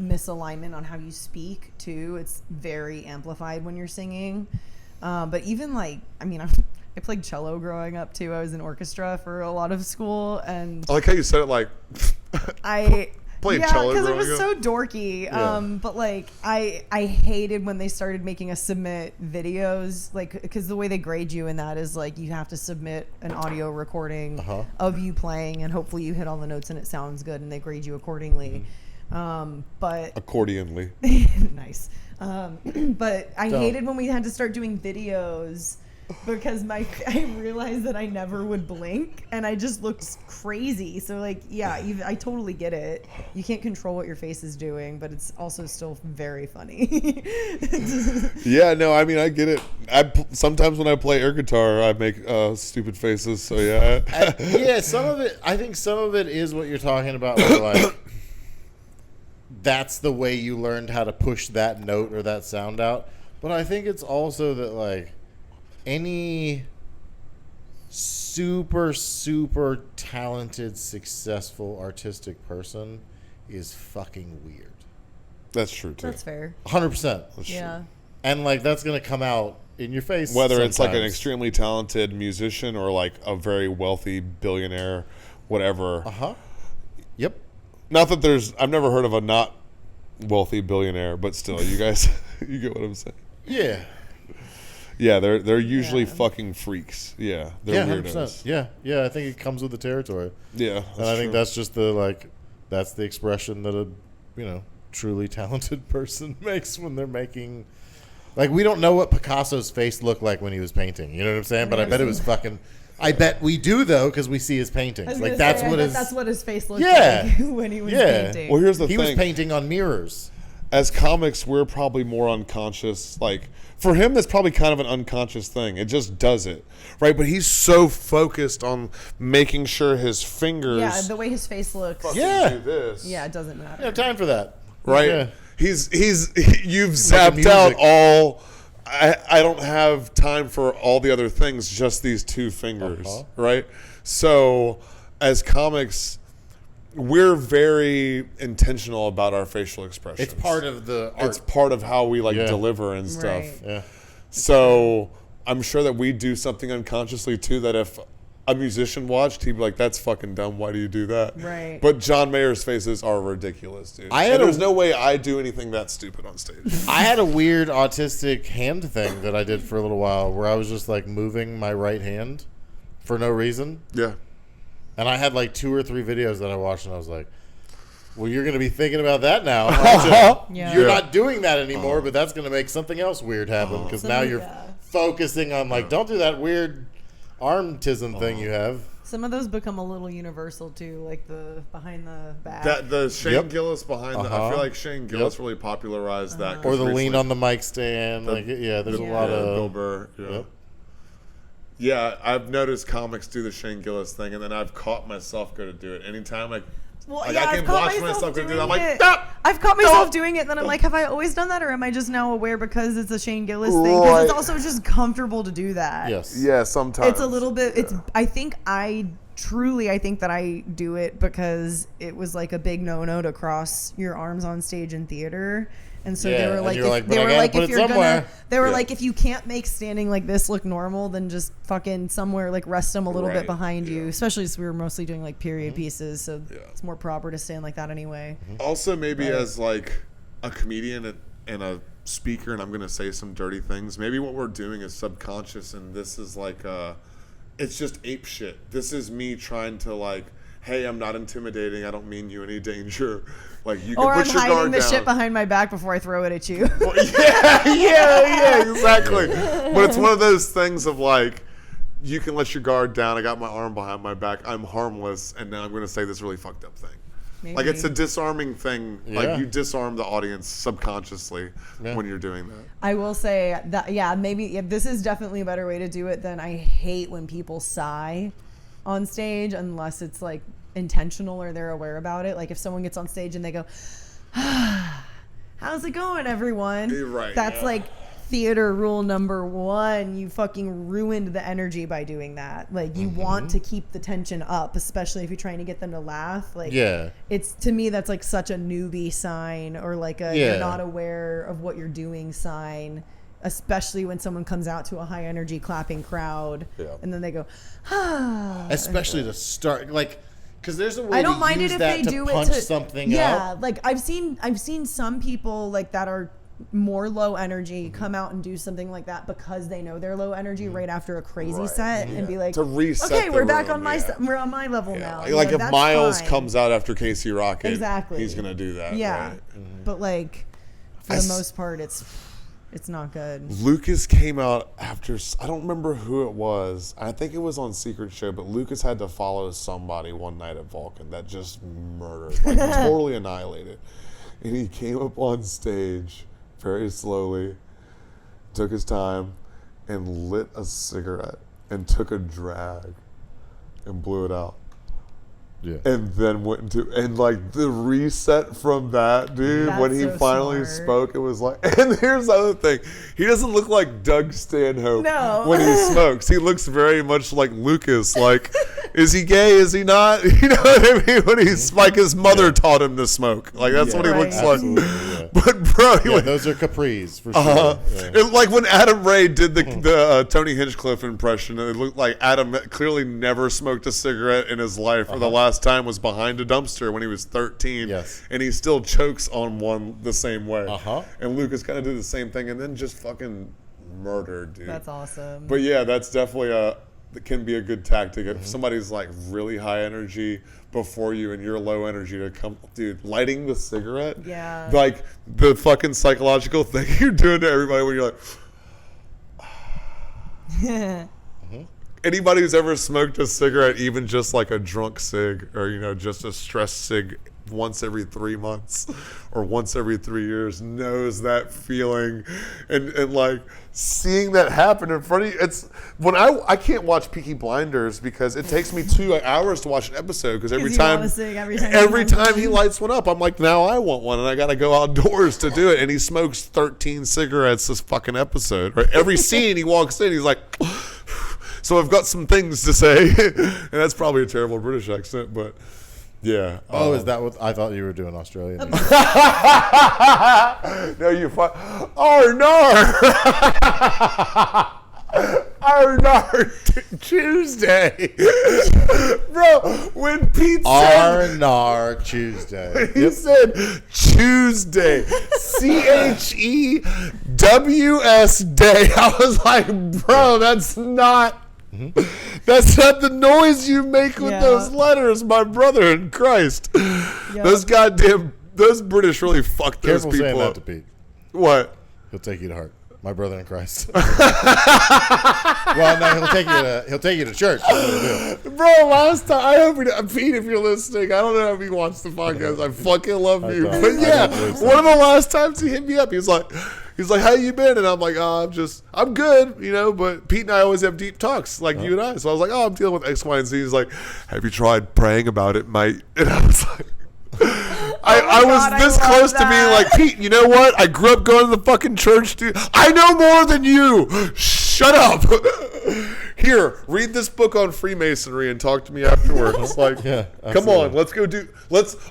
misalignment on how you speak too, it's very amplified when you're singing. But even I played cello growing up too. I was in orchestra for a lot of school, and I like how you said it I played cello because it growing was up. so dorky. Yeah. But I hated when they started making us submit videos, because the way they grade you in that is you have to submit an audio recording of you playing, and hopefully you hit all the notes and it sounds good, and they grade you accordingly. But Accordionly. nice. But I hated when we had to start doing videos. Because I realized that I never would blink and I just looked crazy. So I totally get it. You can't control what your face is doing, but it's also still very funny. Yeah, no, I mean, I get it. Sometimes when I play air guitar, I make stupid faces. So yeah. Yeah, some of it. I think some of it is what you're talking about. Where that's the way you learned how to push that note or that sound out. But I think it's also that any super talented, successful, artistic person is fucking weird. That's true too. That's fair. 100%. Yeah. And that's gonna come out in your face. Whether it's an sometimes. extremely talented musician or a very wealthy billionaire, whatever. Yep. Not that I've never heard of a not wealthy billionaire, but still, you guys, you get what I'm saying. Yeah. Yeah, they're usually fucking freaks. Yeah, they're weirdos. 100%. Yeah. I think it comes with the territory. Yeah, And I think that's just that's the expression that a truly talented person makes when they're making. We don't know what Picasso's face looked like when he was painting. You know what I'm saying? But I bet it was fucking. I bet we do though, because we see his paintings. That's what his face looked Yeah. like when he was painting. Well, here's the He thing. was painting on mirrors. as comics, we're probably more unconscious. Like, for him, that's probably kind of an unconscious thing. It just does it, right? But he's so focused on making sure his fingers... Yeah, the way his face looks. do this. Yeah, it doesn't matter. Yeah, time for that. Right? Yeah. You've zapped out all... I don't have time for all the other things, just these two fingers, right? So, as comics... we're very intentional about our facial expressions. It's part of the art. It's part of how we deliver and stuff. Right. Yeah. So I'm sure that we do something unconsciously too, that if a musician watched, he'd be like, that's fucking dumb. Why do you do that? Right. But John Mayer's faces are ridiculous, dude. There's no way I do anything that stupid on stage. I had a weird autistic hand thing that I did for a little while where I was just like moving my right hand for no reason. Yeah. And I had like 2 or 3 videos that I watched, and I was like, well, you're going to be thinking about that now. Aren't you? Yeah. You're not doing that anymore, but that's going to make something else weird happen because now you're Yeah. focusing on, like, don't do that weird arm-tism thing you have. Some of those become a little universal too, like the behind the back. The Shane Yep. Gillis behind I feel like Shane Gillis really popularized that. Or the lean recently- on the mic stand. There's a lot Bill of... Burr. Yeah. Yep. Yeah, I've noticed comics do the Shane Gillis thing, and then I've caught myself go to do it. Anytime I I've can caught watch myself go do that, I'm like, it. stop! I've caught myself doing it, and then I'm like, have I always done that, or am I just now aware because it's a Shane Gillis thing? Because it's also just comfortable to do that. Yes. Yeah, sometimes. It's a little bit. It's. I think that I do it because it was like a big no-no to cross your arms on stage in theater. And so they were like, if you can't make standing like this look normal, then just fucking somewhere like rest them a little bit behind you. Especially as we were mostly doing like period pieces, so it's more proper to stand like that anyway. Also, maybe as like a comedian and a speaker, and I'm gonna say some dirty things. Maybe what we're doing is subconscious, and this is like it's just ape shit. This is me trying to like, hey, I'm not intimidating. I don't mean you any danger. Like you can Or put I'm your hiding guard the down. shit behind my back before I throw it at you. yeah, exactly. But it's one of those things of like, you can let your guard down. I got my arm behind my back. I'm harmless, and now I'm going to say this really fucked up thing. Maybe. Like it's a disarming thing. Yeah. Like you disarm the audience subconsciously when you're doing that. I will say that, maybe this is definitely a better way to do it than I hate when people sigh on stage unless it's like intentional or they're aware about it. Like if someone gets on stage and they go, how's it going, everyone? You're right, That's like theater rule number 1. You fucking ruined the energy by doing that. Like you want to keep the tension up, especially if you're trying to get them to laugh. Like it's, to me, that's like such a newbie sign, or like a you're not aware of what you're doing sign. Especially when someone comes out to a high energy clapping crowd and then they go, especially to start, like, because there's a way I don't to mind use it if that they to do punch it to something yeah, up. like I've seen some people like that are more low energy come out and do something like that because they know they're low energy right after a crazy set and be like, to reset okay, the we're back room, on my we're on my level now. Like if that's Miles fine. comes out after Casey Rocket, Exactly. he's gonna do that. Yeah, right? but like for the most part, it's not good. Lucas came out after, I don't remember who it was. I think it was on Secret Show, but Lucas had to follow somebody one night at Vulcan that just murdered, like totally annihilated. And he came up on stage very slowly, took his time, and lit a cigarette and took a drag and blew it out. Yeah. And then went into, and like the reset from that, dude, That's when he so finally smart. spoke, it was like, and here's the other thing. He doesn't look like Doug Stanhope No. when he smokes. He looks very much like Lucas. Like, is he gay? Is he not? You know what I mean? When he's like, his mother taught him to smoke. Like, that's what he Right. looks like. Absolutely, yeah. But, bro, he Yeah, like, those are capris for sure. Yeah. it, like when Adam Ray did the Tony Hinchcliffe impression, it looked like Adam clearly never smoked a cigarette in his life, or the last time was behind a dumpster when he was 13. Yes. And he still chokes on one the same way. Uh-huh. And Lucas kind of did the same thing, and then just fucking murdered, dude. That's awesome. But yeah, that's definitely that can be a good tactic. If somebody's like really high energy before you and you're low energy, to come, dude, lighting the cigarette. Yeah. Like the fucking psychological thing you're doing to everybody when you're like, anybody who's ever smoked a cigarette, even just like a drunk cig or, you know, just a stress cig once every 3 months or once every 3 years knows that feeling, and like seeing that happen in front of you. It's when I can't watch Peaky Blinders because it takes me 2 hours to watch an episode because every time he lights one up, I'm like, now I want one, and I got to go outdoors to do it. And he smokes 13 cigarettes this fucking episode. Right? Every scene he walks in, he's like. So I've got some things to say, and that's probably a terrible British accent, but yeah. Oh, is that what I thought you were doing, Australian? No, you Arnar! Arnar Tuesday. Bro, when Pete said Arnar Tuesday. He said Tuesday. CHEWS day. I was like, bro, that's not the noise you make with those letters, my brother in Christ. Yep. Those British really fucked those Careful people saying up. that to Pete. What? He'll take you to heart. My brother in Christ. Well, no, he'll take you to church. Bro, last time, I hope Pete, if you're listening, I don't know if he watched the podcast. I fucking love you. But yeah, one of the last times he hit me up, he's like, how you been? And I'm like, I'm good, but Pete and I always have deep talks like you and I. So I was like, I'm dealing with X, Y, and Z. He's like, have you tried praying about it, mate? And I was like, I was this close to being like, Pete, you know what? I grew up going to the fucking church, dude. I know more than you. Shut up. Here, read this book on Freemasonry and talk to me afterwards. Like, come on, let's go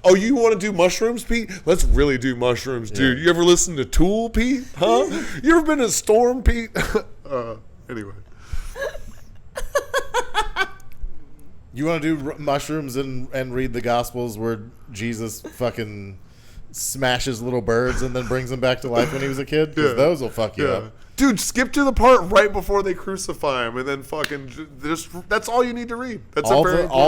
oh, you want to do mushrooms, Pete? Let's really do mushrooms, dude. You ever listen to Tool, Pete? Huh? You ever been to Storm, Pete? Anyway. You want to do mushrooms and read the Gospels where Jesus fucking smashes little birds and then brings them back to life when he was a kid? Because those will fuck you up. Dude, skip to the part right before they crucify him and then fucking that's all you need to read. That's all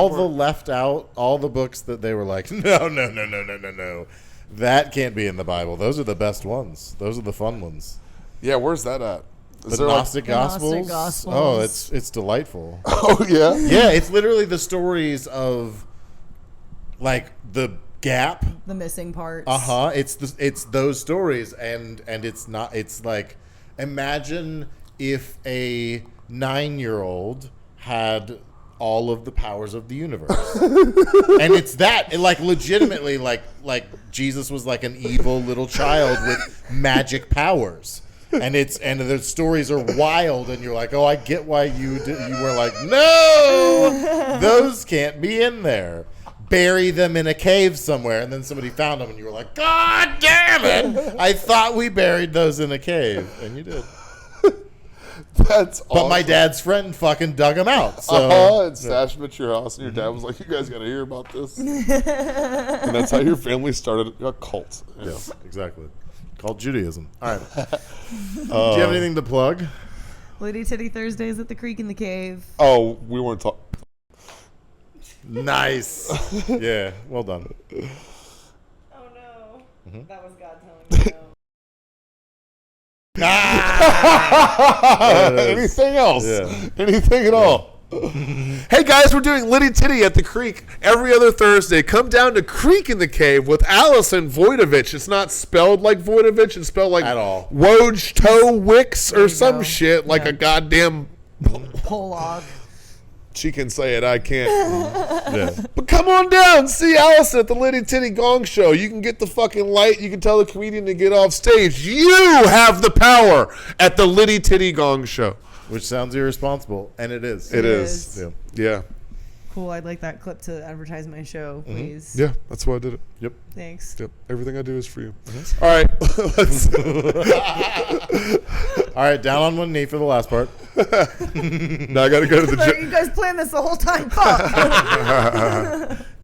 the left out, all the books that they were like, no. That can't be in the Bible. Those are the best ones. Those are the fun ones. Yeah, where's that at? The Gnostic Gospels? Oh, it's delightful. Oh, yeah? Yeah, it's literally the stories of, like, the gap. The missing parts. Uh-huh. It's those stories, and it's like, imagine if a 9-year-old had all of the powers of the universe. And it's that, like, legitimately, like Jesus was like an evil little child with magic powers. And the stories are wild, and you're like, oh, I get why you were like, no, those can't be in there. Bury them in a cave somewhere, and then somebody found them, and you were like, God damn it! I thought we buried those in a cave, and you did. That's awesome. But my dad's friend fucking dug them out. So and stashed them at your house, and your dad was like, you guys got to hear about this. And that's how your family started a cult. Yes, exactly. Called Judaism. All right. Do you have anything to plug? Lady Titty Thursdays at the Creek in the Cave. Oh, we weren't talking. Nice. Yeah, well done. Oh no. That was God telling me no. Anything else? Yeah. Anything at all? Hey guys, we're doing Litty Titty at the Creek every other Thursday. Come down to Creek in the Cave with Allison Wojtowecz. It's not spelled like Wojtowecz. It's spelled like at all. Wojtowecz or some shit like a goddamn Polog. She can say it, I can't. Yeah. But come on down, see Allison at the Litty Titty Gong Show. You can get the fucking light. You can tell the comedian to get off stage. You have the power at the Litty Titty Gong Show. Which sounds irresponsible, and it is. It is. Yeah. Cool. I'd like that clip to advertise my show, please. Yeah, that's why I did it. Yep. Thanks. Yep. Everything I do is for you. All right. Let's. All right, down on one knee for the last part. Now I got to go to the gym. You guys planned this the whole time. Fuck.